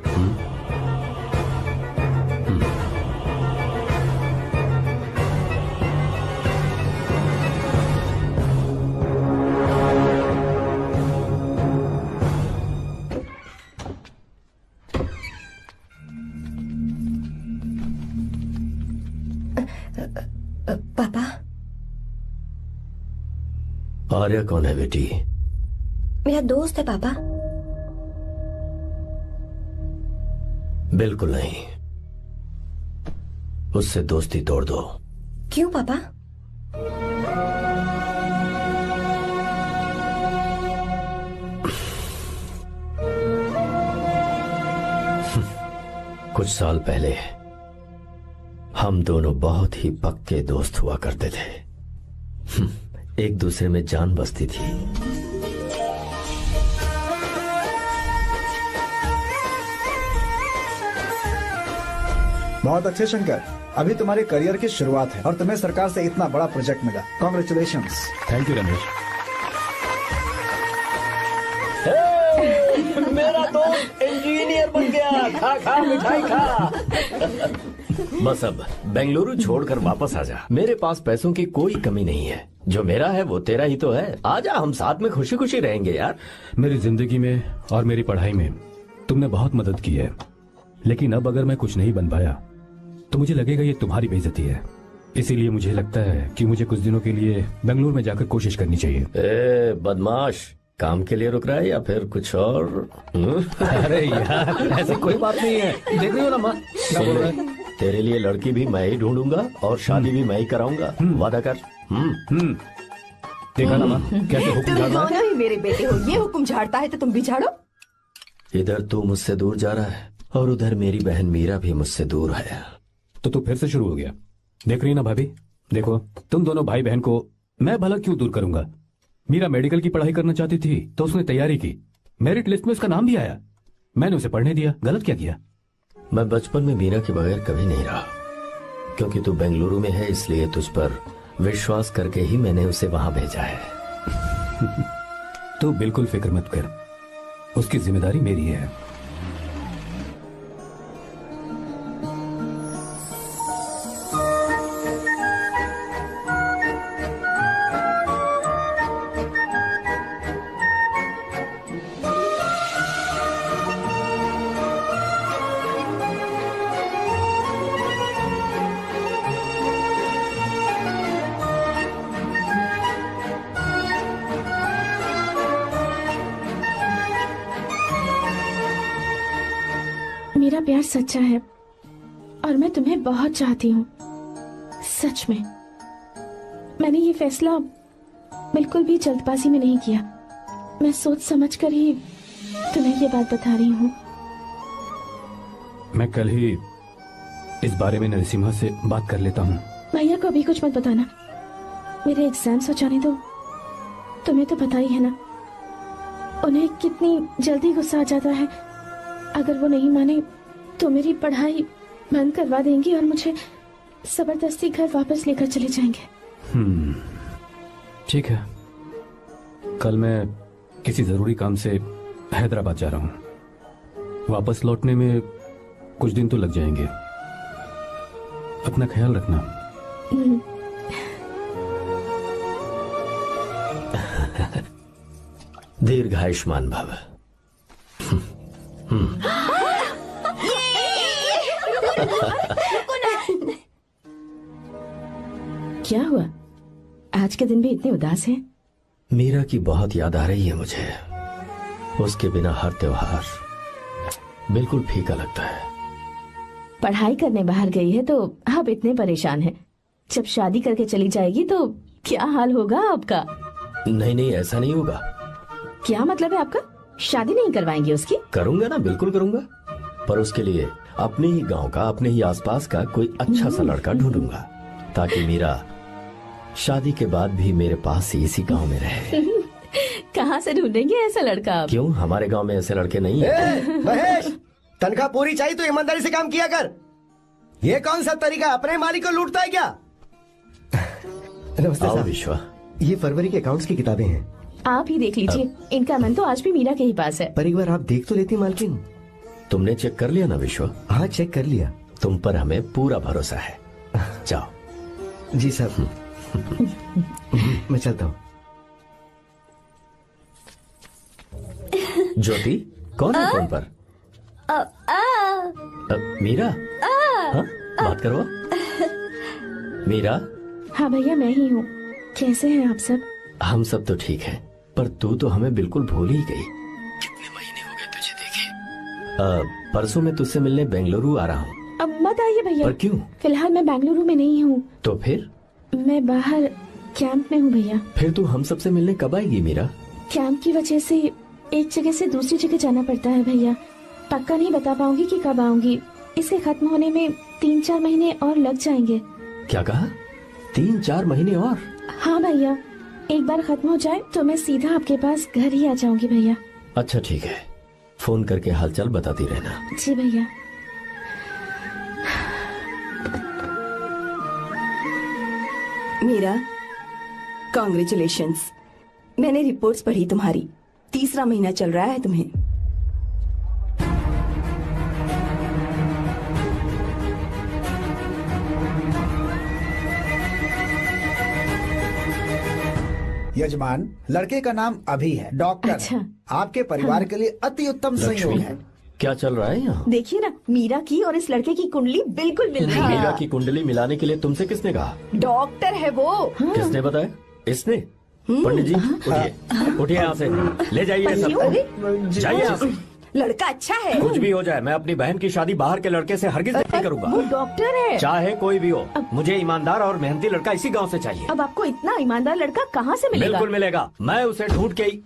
पापा, आर्या कौन है बेटी? मेरा दोस्त है पापा। बिल्कुल नहीं, उससे दोस्ती तोड़ दो। क्यों पापा? कुछ साल पहले हम दोनों बहुत ही पक्के दोस्त हुआ करते थे। एक दूसरे में जान बसती थी। बहुत अच्छे शंकर, अभी तुम्हारे करियर की शुरुआत है और तुम्हें सरकार से इतना बड़ा प्रोजेक्ट मिला। कॉन्ग्रेचुलेशंस। Thank you Ramesh. मेरा दोस्त इंजीनियर बन गया। खा खा मिठाई खा। बस अब बेंगलुरु छोड़कर वापस आ जा। मेरे पास पैसों की कोई कमी नहीं है। जो मेरा है वो तेरा ही तो है। आजा, हम साथ में खुशी खुशी रहेंगे यार। मेरी जिंदगी में और मेरी पढ़ाई में तुमने बहुत मदद की है, लेकिन अब अगर मैं कुछ नहीं बन पाया तो मुझे लगेगा ये तुम्हारी बेइज्जती है। इसीलिए मुझे लगता है कि मुझे कुछ दिनों के लिए बेंगलुरु में जाकर कोशिश करनी चाहिए। ए बदमाश, काम के लिए रुक रहा है या फिर कुछ और? अरे यार, ऐसी कोई बात नहीं है। देख रही हो ना माँ, क्या बोल रहा है? तेरे लिए लड़की भी मैं ही ढूंढूंगा और शादी भी मैं ही कराऊंगा। वादा कर। देखा ना माँ, कैसे हुक्म तुम झाड़ता है। दोनों ही मेरे बेटे हो। ये हुक्म झाड़ता है तो तुम भी झाड़ो। इधर तू मुझसे दूर जा रहा है और उधर मेरी बहन मीरा भी मुझसे दूर है। तो तू फिर से शुरू हो गया। देख रही ना भाभी, देखो तुम दोनों भाई बहन को मैं भला क्यों दूर करूंगा। मीरा मेडिकल की पढ़ाई करना चाहती थी तो उसने तैयारी की, मेरिट लिस्ट में उसका नाम भी आया, मैंने उसे पढ़ने दिया। गलत क्या किया? मैं बचपन में मीरा के बगैर कभी नहीं रहा, क्योंकि तू बेंगलुरु में है इसलिए तुझ पर विश्वास करके ही मैंने उसे वहां भेजा है। तू बिल्कुल फिक्र मत कर, उसकी जिम्मेदारी मेरी है। मेरा प्यार सच्चा है और मैं तुम्हें बहुत चाहती हूँ, सच में। मैंने ये फैसला बिल्कुल भी जल्दबाजी में नहीं किया। मैं सोच समझकर ही तुम्हें ये बात बता रही हूँ। मैं कल ही इस बारे में नरसिम्हा से बात कर लेता हूँ। भैया को अभी कुछ मत बताना, मेरे एग्जाम्स हो जाने दो। तुम्हें तो पता ही है ना उन्हें कितनी जल्दी गुस्सा आ जाता है। अगर वो नहीं माने तो मेरी पढ़ाई बंद करवा देंगी और मुझे जबरदस्ती घर वापस लेकर चले जाएंगे। ठीक है, कल मैं किसी जरूरी काम से हैदराबाद जा रहा हूँ। वापस लौटने में कुछ दिन तो लग जाएंगे। अपना ख्याल रखना। दीर्घायुष्मान भव। क्या हुआ, आज के दिन भी इतने उदास हैं? मीरा की बहुत याद आ रही है मुझे। उसके बिना हर त्योहार बिल्कुल फीका लगता है। पढ़ाई करने बाहर गई है तो अब इतने परेशान है। जब शादी करके चली जाएगी तो क्या हाल होगा आपका? नहीं नहीं, ऐसा नहीं होगा। क्या मतलब है आपका? शादी नहीं करवाएंगे उसकी? करूंगा ना, बिल्कुल करूंगा, पर उसके लिए अपने ही गांव का, अपने ही आसपास का कोई अच्छा सा लड़का ढूंढूंगा ताकि मीरा शादी के बाद भी मेरे पास ही इसी गांव में रहे। कहाँ से ढूंढेंगे ऐसा लड़का आप? क्यों, हमारे गांव में ऐसे लड़के नहीं है? महेश, तनख्वाह पूरी चाहिए तो ईमानदारी से काम किया कर। ये कौन सा तरीका, अपने मालिक को लूटता है क्या? नमस्ते आओ साहब। विश्वा। ये फरवरी के अकाउंट्स की किताबें हैं। आप ही देख लीजिए, इनका मन तो आज भी मीरा के ही पास है। पर एक बार आप देख तो लेती मालकिन। तुमने चेक कर लिया ना विश्वा? हाँ चेक कर लिया। तुम पर हमें पूरा भरोसा है। जाओ। जी साहब। मैं चलता हूँ। ज्योति, कौन है फोन पर? मीरा? हाँ, बात करो। मीरा? हाँ भैया, मैं ही हूँ। कैसे हैं आप सब? हम सब तो ठीक हैं, पर तू तो हमें बिल्कुल भूल ही गई। कितने महीने हो गए तुझे देखे। परसों मैं तुझसे मिलने बेंगलुरु आ रहा हूँ। अब मत आइए भैया। पर क्यों? फिलहाल मैं बेंगलुरु में नहीं हूँ। तो फिर? मैं बाहर कैंप में हूँ भैया। फिर तू हम सबसे मिलने कब आएगी मीरा? कैंप की वजह से एक जगह से दूसरी जगह जाना पड़ता है भैया। पक्का नहीं बता पाऊंगी कि कब आऊंगी। इसके खत्म होने में 3-4 महीने और लग जाएंगे। क्या कहा? 3-4 महीने और? हाँ भैया, एक बार खत्म हो जाए तो मैं सीधा आपके पास घर ही आ जाऊंगी भैया। अच्छा ठीक है, फोन करके हालचाल बताती रहना। जी भैया। मीरा, कॉन्ग्रेचुलेशंस। मैंने रिपोर्ट्स पढ़ी तुम्हारी। 3रा महीना चल रहा है तुम्हें। यजमान, लड़के का नाम अभी है, डॉक्टर। अच्छा। आपके परिवार के लिए अति उत्तम संयोग है। क्या चल रहा है यहाँ? देखिए ना, मीरा की और इस लड़के की कुंडली बिल्कुल मिल रही है। मीरा की कुंडली मिलाने के लिए तुमसे किसने कहा? डॉक्टर है वो। किसने बताया? इसने? पंडित जी उठिए, उठिए यहाँ से, ले जाइए सब। जाइए यहाँ से। लड़का अच्छा है। कुछ भी हो जाए, मैं अपनी बहन की शादी बाहर के लड़के से हरगिज नहीं करूंगा। वो डॉक्टर है। चाहे कोई भी हो, मुझे ईमानदार और मेहनती लड़का इसी गांव से चाहिए। अब आपको इतना ईमानदार लड़का कहाँ से मिलेगा? बिल्कुल मिलेगा, मैं उसे ढूंढ के ही।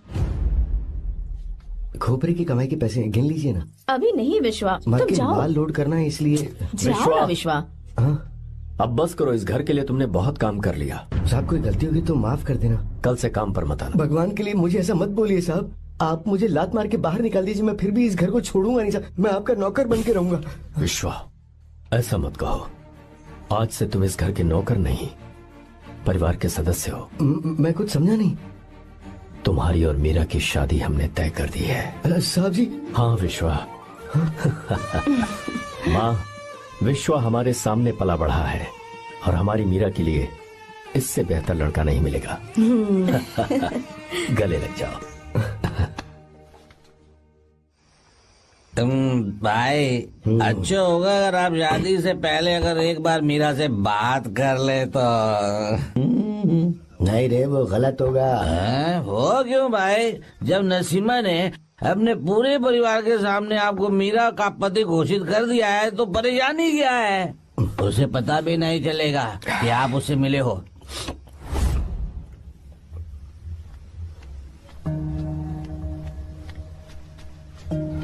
खोपरे की कमाई के पैसे गिन लीजिए ना। अभी नहीं विश्वा, तुम मालकिन, जाओ। माल लोड करना है इसलिए। जाओ ना विश्वा। हाँ? अब बस करो, इस घर के लिए तुमने बहुत काम कर लिया। साहब कोई गलती होगी तो माफ कर देना। कल से काम पर मत आना। भगवान के लिए मुझे ऐसा मत बोलिए साहब। आप मुझे लात मार के बाहर निकाल दीजिए, मैं फिर भी इस घर को छोड़ूंगा नहीं साहब। मैं आपका नौकर बन के रहूंगा। विश्वा, ऐसा मत कहो। आज से तुम इस घर के नौकर नहीं, परिवार के सदस्य हो। मैं कुछ समझा नहीं। तुम्हारी और मीरा की शादी हमने तय कर दी है। साहब जी। हाँ विश्वा। माँ, विश्वा हमारे सामने पला बढ़ा है और हमारी मीरा के लिए इससे बेहतर लड़का नहीं मिलेगा। गले लग जाओ। तुम भाई, अच्छा होगा अगर आप शादी से पहले अगर एक बार मीरा से बात कर ले तो। नहीं रे, वो गलत होगा। हो क्यों भाई? जब नसीमा ने अपने पूरे परिवार के सामने आपको मीरा का पति घोषित कर दिया है तो परेशानी क्या है? उसे पता भी नहीं चलेगा कि आप उससे मिले हो।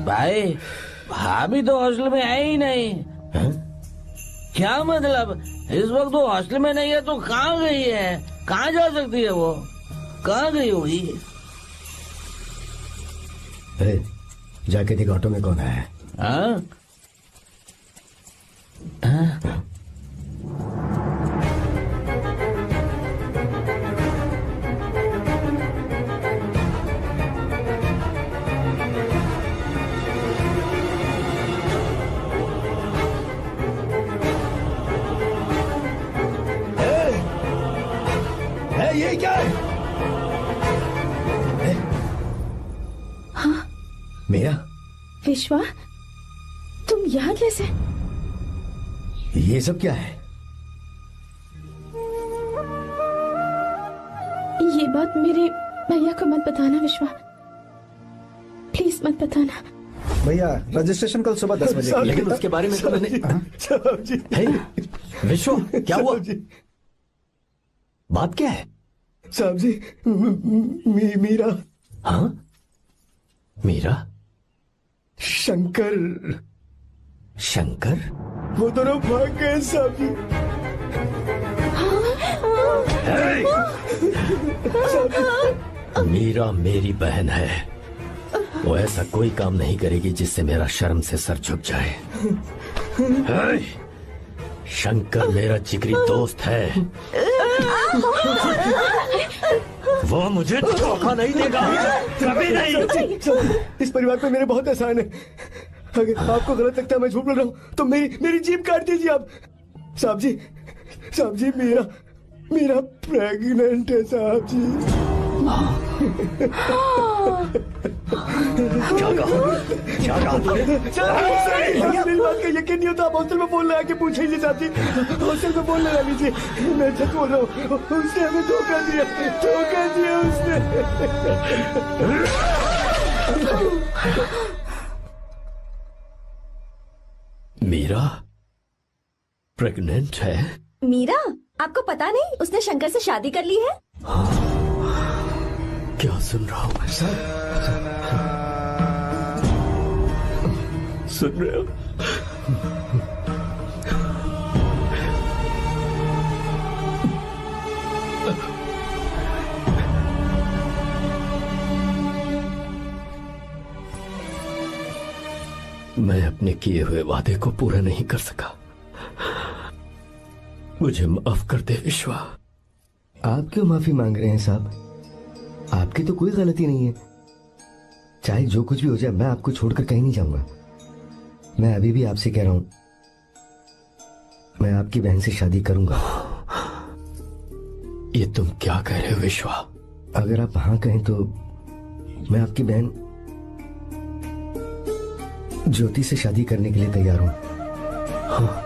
भाई, भाभी तो हॉस्टल में है ही नहीं। क्या मतलब? इस वक्त वो हॉस्टल में नहीं है तो कहाँ गई है? कहाँ जा सकती है वो? कहाँ गई होगी? जाके देख ऑटो में कौन है। हाँ? ये क्या है? हाँ? मेरा विश्वा, तुम यहाँ कैसे? ये सब क्या है? ये बात मेरे भैया को मत बताना विश्वा, प्लीज मत बताना। भैया, रजिस्ट्रेशन कल सुबह 10 बजे। लेकिन उसके बारे में तो मैंने। विश्व, क्या हुआ? बात क्या है? साहब जी, मीरा। हाँ? मीरा? शंकर। शंकर? वो दोनों भाग गए साहब जी। मीरा मेरी बहन है, वो ऐसा कोई काम नहीं करेगी जिससे मेरा शर्म से सर झुक जाए। शंकर मेरा जिगरी दोस्त है। वो मुझे धोखा नहीं देगा, कभी नहीं। इस परिवार पे मेरे बहुत एहसान है। अगर आपको गलत लगता है मैं झूठ बोल रहा हूँ तो मेरी जीभ काट दीजिए आप। साहब जी मेरा प्रेग्नेंट है साहब जी। क्या कहा तूने? मेरी बात का यकीन नहीं होता, आप हॉस्टल में फोन लगा के पूछेंगे साहब जी। हॉस्टल में फोन लगा लीजिए, मैं सच बोल रहा हूँ। उसने हमें धोखा दिया उसने। मीरा प्रेग्नेंट है? मीरा, आपको पता नहीं उसने शंकर से शादी कर ली है? क्या सुन रहा हूँ मैं? सुन रहे हो? मैं अपने किए हुए वादे को पूरा नहीं कर सका, मुझे माफ कर दे विश्वा। आप क्यों माफी मांग रहे हैं साहब? आपकी तो कोई गलती नहीं है। चाहे जो कुछ भी हो जाए मैं आपको छोड़कर कहीं नहीं जाऊंगा। मैं अभी भी आपसे कह रहा हूं, मैं आपकी बहन से शादी करूंगा। ये तुम क्या कह रहे हो विश्वा? अगर आप हाँ कहें तो मैं आपकी बहन ज्योति से शादी करने के लिए तैयार हूं। हाँ।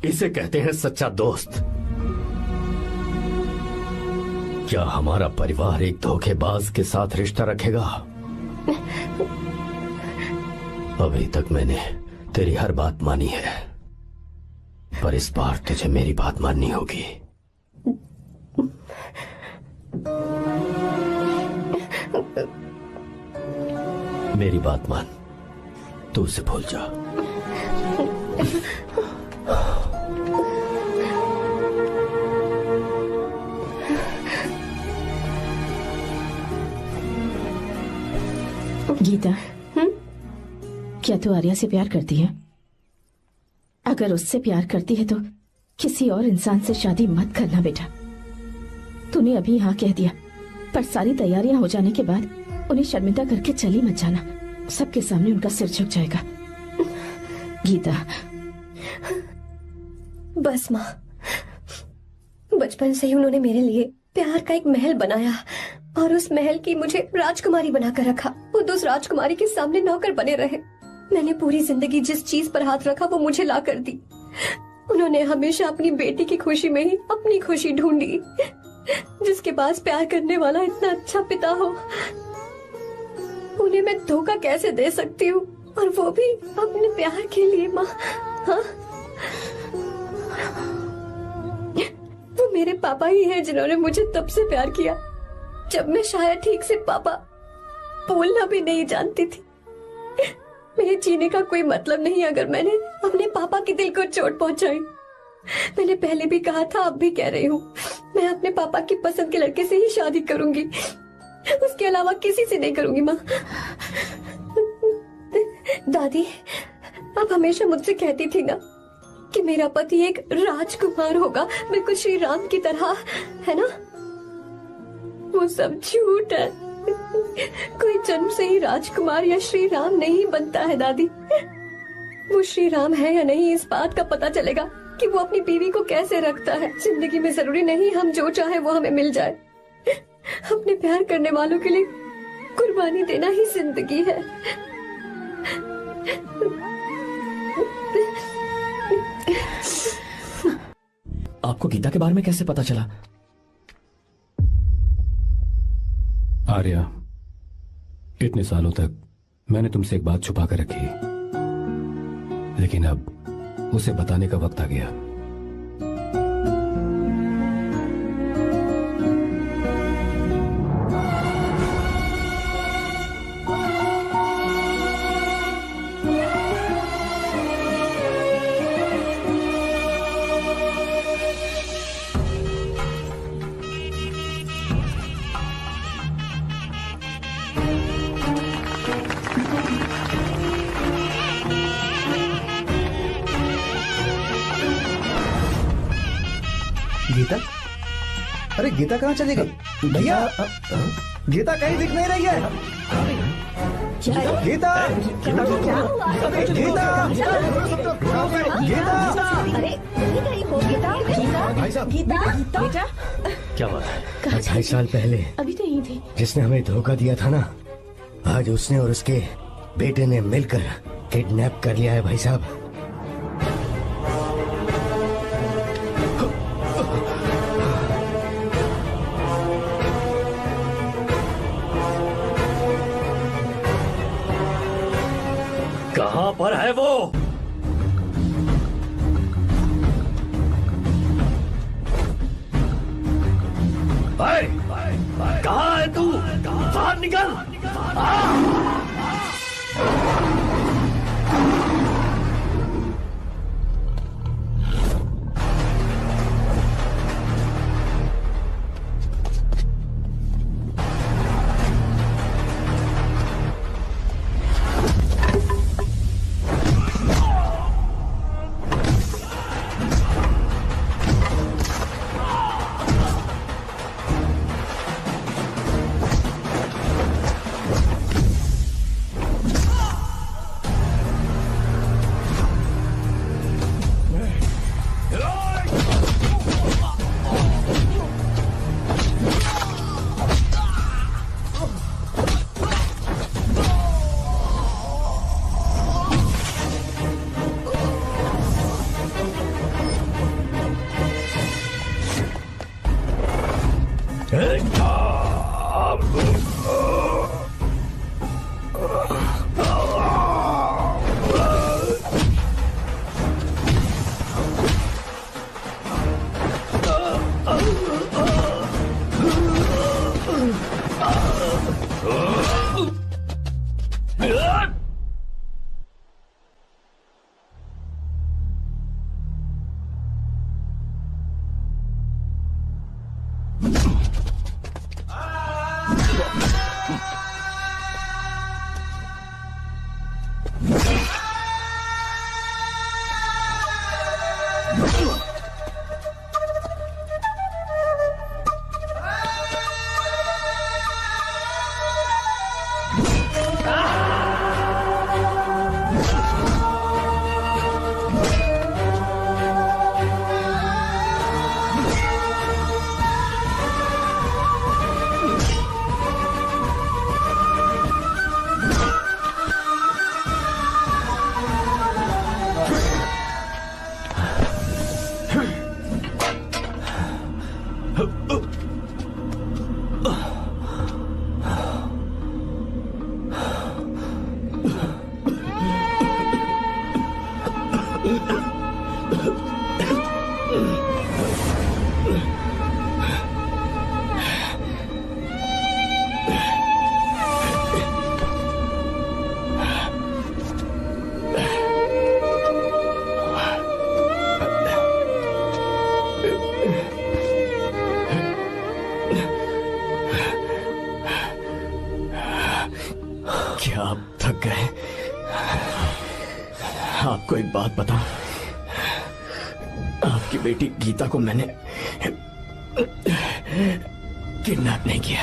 इसे कहते हैं सच्चा दोस्त। क्या हमारा परिवार एक धोखेबाज के साथ रिश्ता रखेगा? अभी तक मैंने तेरी हर बात मानी है, पर इस बार तुझे मेरी बात माननी होगी। मेरी बात मान, तू उसे भूल जा। गीता, क्या तू आर्या से प्यार करती है? अगर उससे प्यार करती है तो किसी और इंसान से शादी मत करना बेटा। तूने अभी हाँ कह दिया, पर सारी तैयारियां हो जाने के बाद उन्हें शर्मिंदा करके चली मत जाना। सबके सामने उनका सिर झुक जाएगा। गीता। बस माँ, बचपन से ही उन्होंने मेरे लिए प्यार का एक महल बनाया और उस महल की मुझे राजकुमारी बनाकर रखा। वो उस राजकुमारी के सामने नौकर बने रहे। मैंने पूरी जिंदगी जिस चीज पर हाथ रखा वो मुझे ला कर दी। उन्होंने हमेशा अपनी बेटी की खुशी में ही अपनी खुशी ढूंढी। जिसके पास प्यार करने वाला इतना अच्छा पिता हो, उन्हें मैं धोखा कैसे दे सकती हूँ, और वो भी अपने प्यार के लिए। माँ, हाँ, वो मेरे पापा ही हैं जिन्होंने मुझे तब से प्यार किया जब मैं शायद ठीक से पापा बोलना भी नहीं जानती थी। मेरे जीने का कोई मतलब नहीं अगर मैंने अपने पापा के दिल को चोट पहुंचाई। मैंने पहले भी कहा था, अब भी कह रही हूँ, मैं अपने पापा की पसंद के लड़के से ही शादी करूंगी, उसके अलावा किसी से नहीं करूंगी। माँ, दादी आप हमेशा मुझसे कहती थी ना कि मेरा पति एक राजकुमार होगा, बिल्कुल श्री राम की तरह, है ना? वो सब झूठ है। कोई जन्म से ही राजकुमार या श्री राम नहीं बनता है दादी। वो श्री राम है या नहीं, इस बात का पता चलेगा कि वो अपनी बीवी को कैसे रखता है। जिंदगी में जरूरी नहीं हम जो चाहे वो हमें मिल जाए। अपने प्यार करने वालों के लिए कुर्बानी देना ही जिंदगी है। आपको गीता के बारे में कैसे पता चला? आर्या, इतने सालों तक मैंने तुमसे एक बात छुपा कर रखी, लेकिन अब उसे बताने का वक्त आ गया। गीता, अरे गीता कहाँ चली गई? भैया, गीता कहीं दिख नहीं रही है। गीता, गीता, भाई साहब, बेटा क्या बात है? 28 साल पहले अभी तो यही थी। जिसने हमें धोखा दिया था ना, आज उसने और उसके बेटे ने मिलकर किडनैप कर लिया है भाई साहब। कहां पर है वो? कहां है तू? बाहर निकल! क्या आप थक गए? आपको एक बात बताऊं, आपकी बेटी गीता को मैंने किडनैप नहीं किया।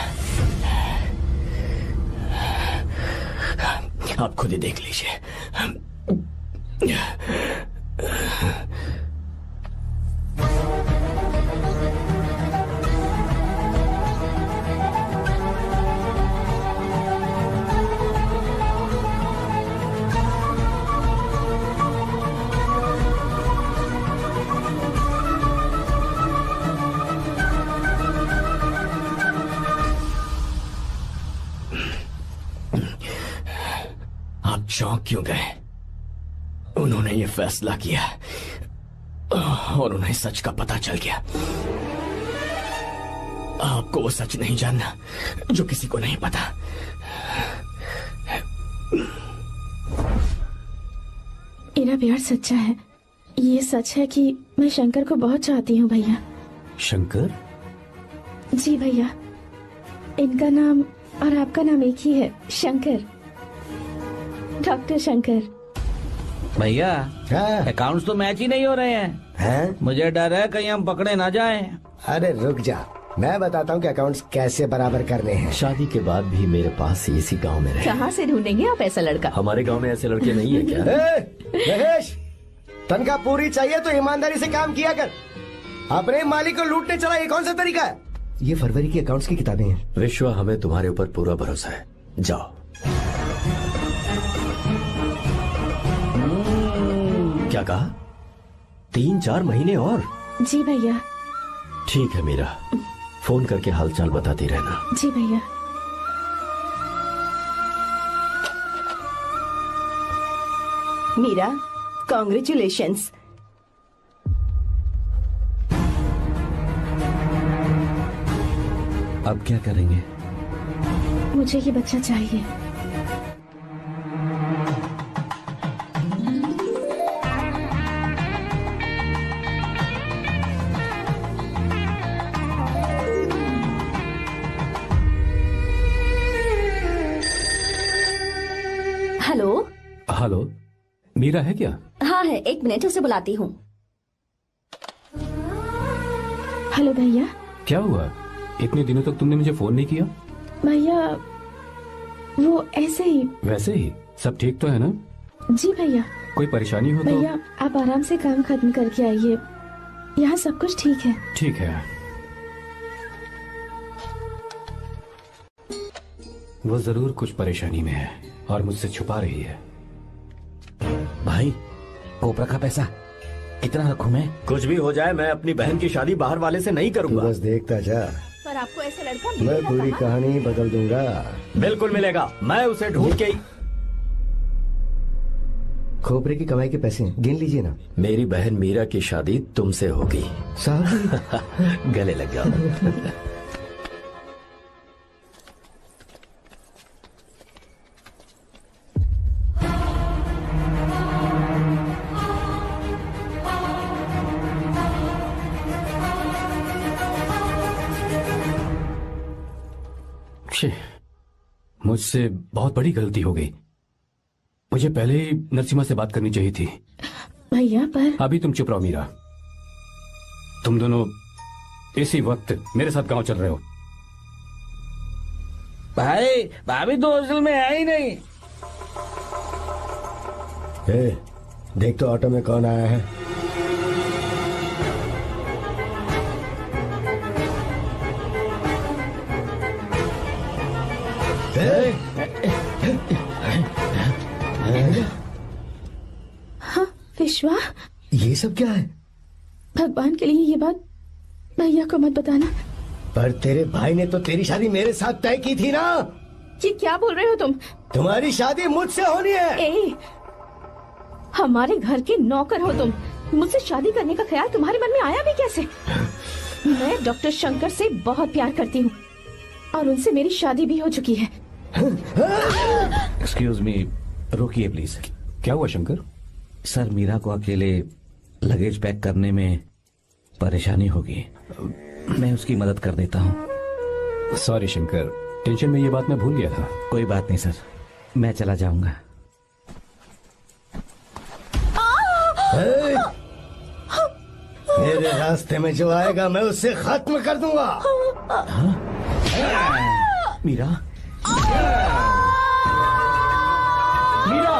आप खुद ही देख लीजिए। आप चौंक क्यों गए? उन्होंने ये फैसला किया और उन्हें सच का पता चल गया। आपको वो सच नहीं जानना जो किसी को नहीं पता। मेरा प्यार सच्चा है। ये सच है कि मैं शंकर को बहुत चाहती हूँ भैया। शंकर? जी भैया, इनका नाम और आपका नाम एक ही है, शंकर, डॉक्टर शंकर। भैया अकाउंट्स तो मैच ही नहीं हो रहे हैं। मुझे डर है कहीं हम पकड़े ना जाएं। अरे रुक जा, मैं बताता हूँ कि अकाउंट्स कैसे बराबर करने हैं। शादी के बाद भी मेरे पास इसी गांव में रहे। कहाँ से ढूंढेंगे आप ऐसा लड़का? हमारे गांव में ऐसे लड़के नहीं है क्या? महेश, तनख्वाह पूरी चाहिए तो ईमानदारी से काम किया कर। अपने मालिक को लूटने चला, ये कौन सा तरीका है? ये फरवरी की अकाउंट्स की किताबें हैं। विश्वा, हमें तुम्हारे ऊपर पूरा भरोसा है, जाओ। क्या कहा? 3-4 महीने और? जी भैया। ठीक है मीरा, फोन करके हालचाल बताती रहना। जी भैया। मीरा, कॉन्ग्रेचुलेशंस। अब क्या करेंगे? मुझे ये बच्चा चाहिए। हेलो। हेलो, मीरा है क्या? हाँ है, 1 मिनट, उसे बुलाती हूँ। हेलो भैया। क्या हुआ? इतने दिनों तक तुमने मुझे फोन नहीं किया? भैया वो ऐसे ही। वैसे ही? सब ठीक तो है ना? जी भैया। कोई परेशानी हो तो? भैया आप आराम से काम खत्म करके आइए, यहाँ सब कुछ ठीक है। ठीक है। वो जरूर कुछ परेशानी में है और मुझसे छुपा रही है। भाई, कोबरा का पैसा इतना रखूं मैं? कुछ भी हो जाए, मैं अपनी बहन की शादी बाहर वाले से नहीं करूंगा। बस देखता जा, पर आपको ऐसा लड़का मैं मिलेगा पूरी कहाँ? कहानी बदल दूंगा। बिल्कुल मिलेगा, मैं उसे ढूंढ के। खोपरे की कमाई के पैसे हैं, गिन लीजिए ना। मेरी बहन मीरा की शादी तुमसे होगी। साहब गले लग जाओ। मुझसे बहुत बड़ी गलती हो गई। मुझे पहले ही नरसिम्हा से बात करनी चाहिए थी। भैया पर अभी तुम चुप रहो मीरा। तुम दोनों इसी वक्त मेरे साथ गांव चल रहे हो। भाई, भाभी तो हॉस्टल में है ही नहीं। देख तो ऑटो में कौन आया है। हाँ विश्वा, ये सब क्या है? भगवान के लिए ये बात भैया को मत बताना। पर तेरे भाई ने तो तेरी शादी मेरे साथ तय की थी ना। ये क्या बोल रहे हो तुम? तुम्हारी शादी मुझसे होनी है। हमारे घर के नौकर हो तुम, मुझसे शादी करने का ख्याल तुम्हारे मन में आया भी कैसे? मैं डॉक्टर शंकर से बहुत प्यार करती हूँ और उनसे मेरी शादी भी हो चुकी है। एक्सक्यूज मी, रोकिए प्लीज। क्या हुआ शंकर? सर, मीरा को अकेले लगेज पैक करने में परेशानी होगी, मैं उसकी मदद कर देता हूँ। सॉरी शंकर, टेंशन में ये बात मैं भूल गया था। कोई बात नहीं सर, मैं चला जाऊंगा। मेरे रास्ते में जो आएगा मैं उससे खत्म कर दूंगा। मीरा, मीरा,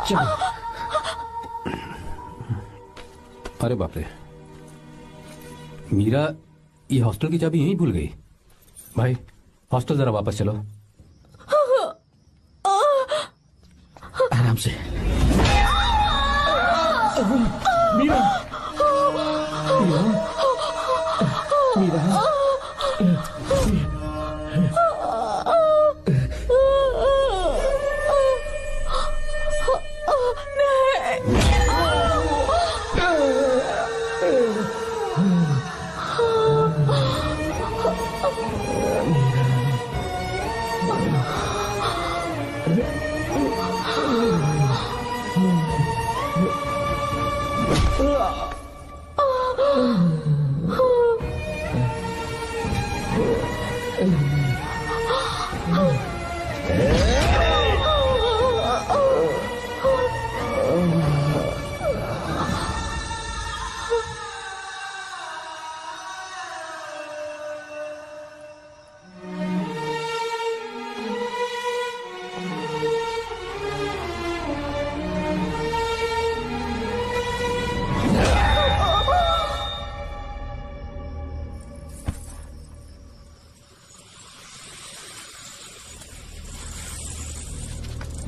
चलो। अरे बाप रे, मीरा ये हॉस्टल की चाबी यहीं भूल गई। भाई हॉस्टल जरा वापस चलो। आराम से। मीरा, मीरा, मीरा।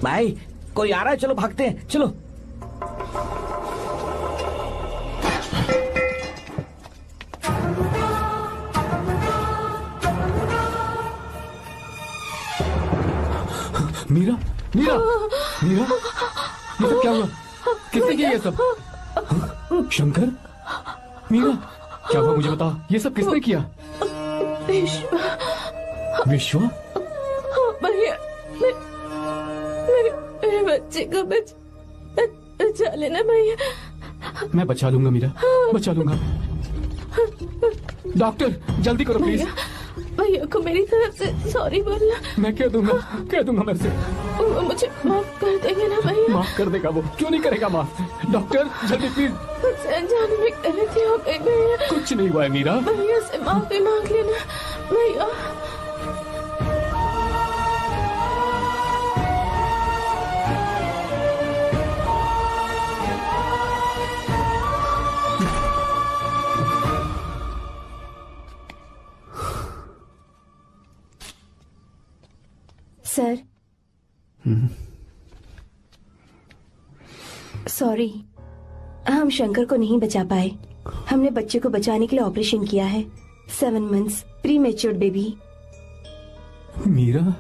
भाई कोई आ रहा है, चलो भागते हैं, चलो। मीरा, मीरा, मीरा, ये सब क्या हुआ? किसने किया ये सब? शंकर, मीरा, क्या हुआ मुझे बता। ये सब किसने किया? विश्वा? भैया, मेरे बच्चे को बचा लेना भैया। मैं बचा लूंगा मीरा, बचा लूंगा। डॉक्टर जल्दी करो प्लीज। भैया को मेरी तरफ से सॉरी बोलना। मैं कह दूंगा मेरे से। वो मुझे माफ कर देंगे ना भैया? माफ कर देगा वो, क्यों नहीं करेगा माफ। डॉक्टर जल्दी प्लीज। कुछ अनजाने में गलती हो गई भैया। कुछ नहीं हुआ है मीरा। भैया से माफी मांग लेना भैया। सर, सॉरी, हम शंकर को नहीं बचा पाए। हमने बच्चे को बचाने के लिए ऑपरेशन किया है। 7 months pre matured baby. Meera?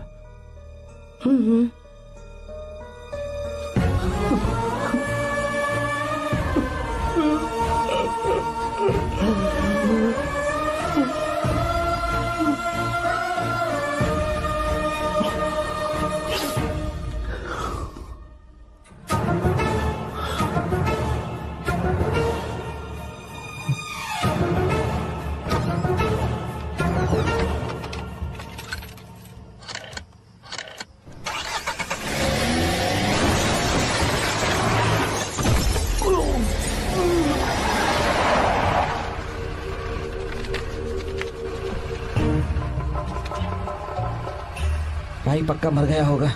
भाई पक्का मर गया होगा।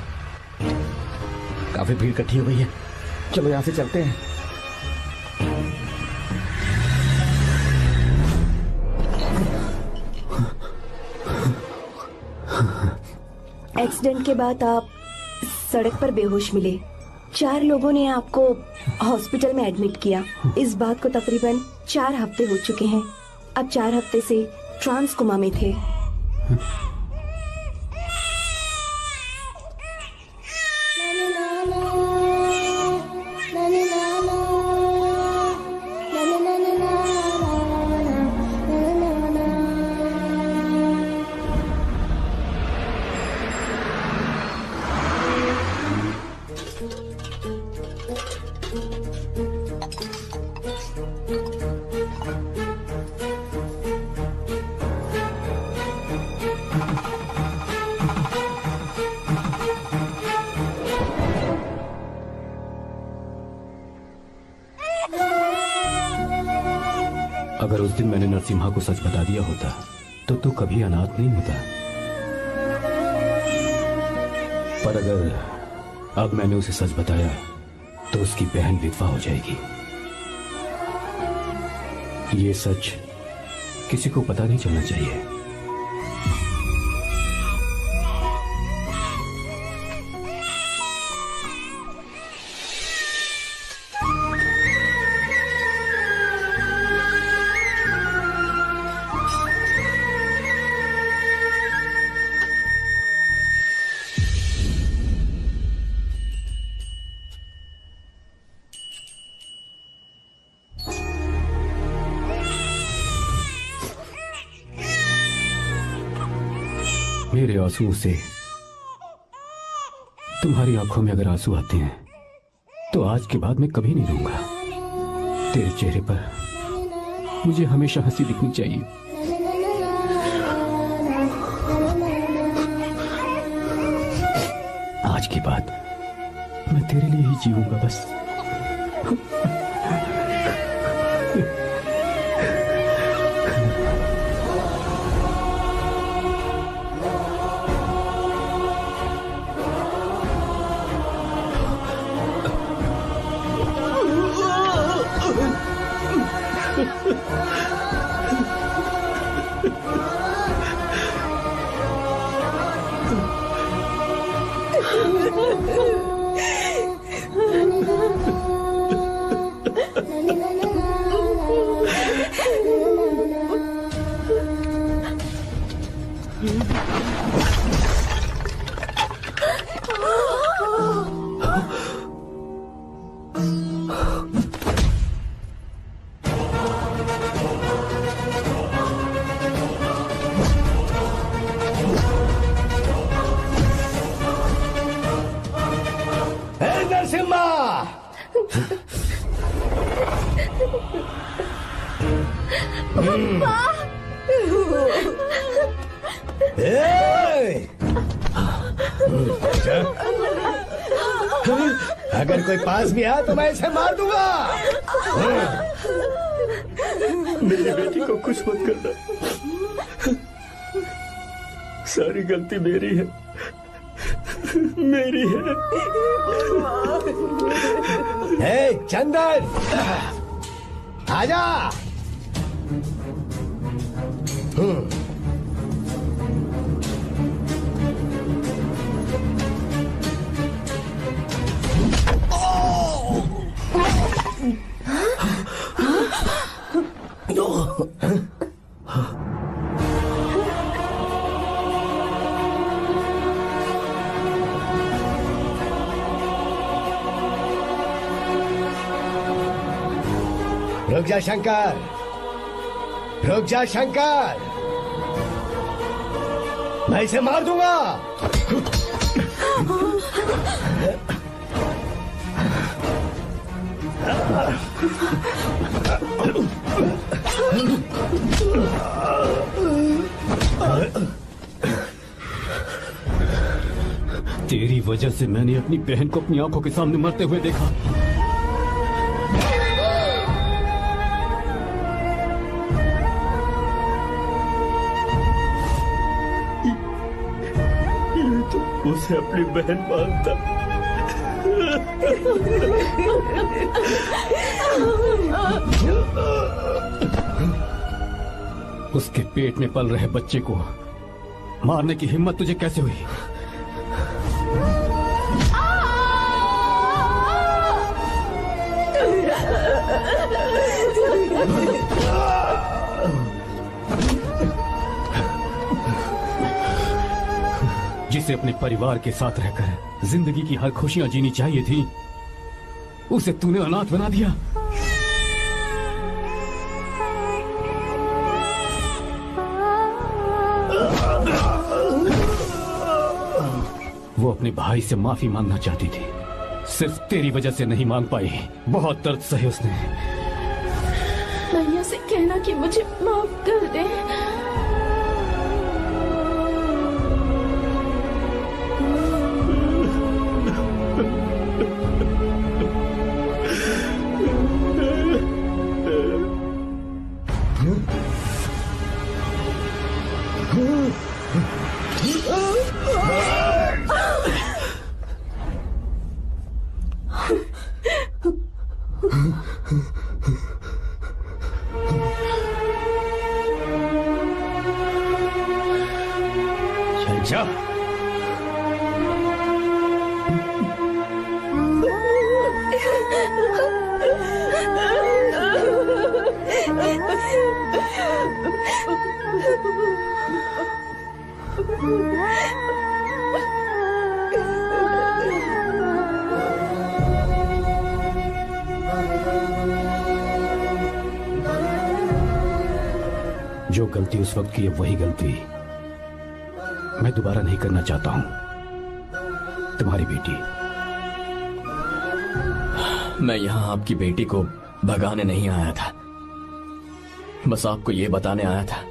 काफी भीड़ इकट्ठी हो गई है, चलो यहाँ से चलते हैं। एक्सीडेंट के बाद आप सड़क पर बेहोश मिले। 4 लोगों ने आपको हॉस्पिटल में एडमिट किया। इस बात को तकरीबन 4 हफ्ते हो चुके हैं। अब 4 हफ्ते से ट्रांस कोमा में थे। अगर उस दिन मैंने नरसिम्हा को सच बता दिया होता तो तू कभी अनाथ नहीं होता। पर अगर अब मैंने उसे सच बताया तो उसकी बहन विधवा हो जाएगी। ये सच किसी को पता नहीं चलना चाहिए। मेरे आंसुओं से तुम्हारी आंखों में अगर आंसू आते हैं तो आज के बाद मैं कभी नहीं रोऊंगा। तेरे चेहरे पर मुझे हमेशा हंसी दिखनी चाहिए। आज की बात मैं तेरे लिए ही जीऊंगा बस। अगर कोई पास भी आया तो मैं इसे मार दूंगा। मेरी बेटी को कुछ मत करना, सारी गलती मेरी है, मेरी है। हे चंदन, आजा। रुक जा शंकर, रुक जा शंकर, मैं इसे मार दूंगा। तेरी वजह से मैंने अपनी बहन को अपनी आंखों के सामने मरते हुए देखा। उसे अपनी बहन मानता। उसके पेट में पल रहे बच्चे को मारने की हिम्मत तुझे कैसे हुई? जिसे अपने परिवार के साथ रहकर जिंदगी की हर खुशियां जीनी चाहिए थी, उसे तूने अनाथ बना दिया। वो अपने भाई से माफी मांगना चाहती थी, सिर्फ तेरी वजह से नहीं मांग पाई। बहुत दर्द सहे उसने। भैया से कहना कि मुझे माफ कर दे। जा। जो गलती उस वक्त की है वही गलती मैं दोबारा नहीं करना चाहता हूं। तुम्हारी बेटी। मैं यहां आपकी बेटी को भगाने नहीं आया था, बस आपको ये बताने आया था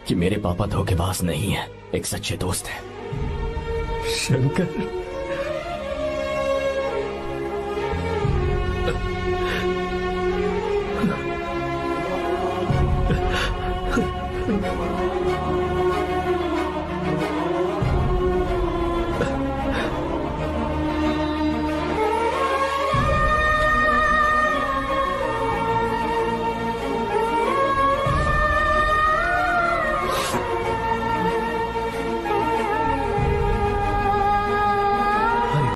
कि मेरे पापा धोखेबाज नहीं है, एक सच्चे दोस्त है। शंकर,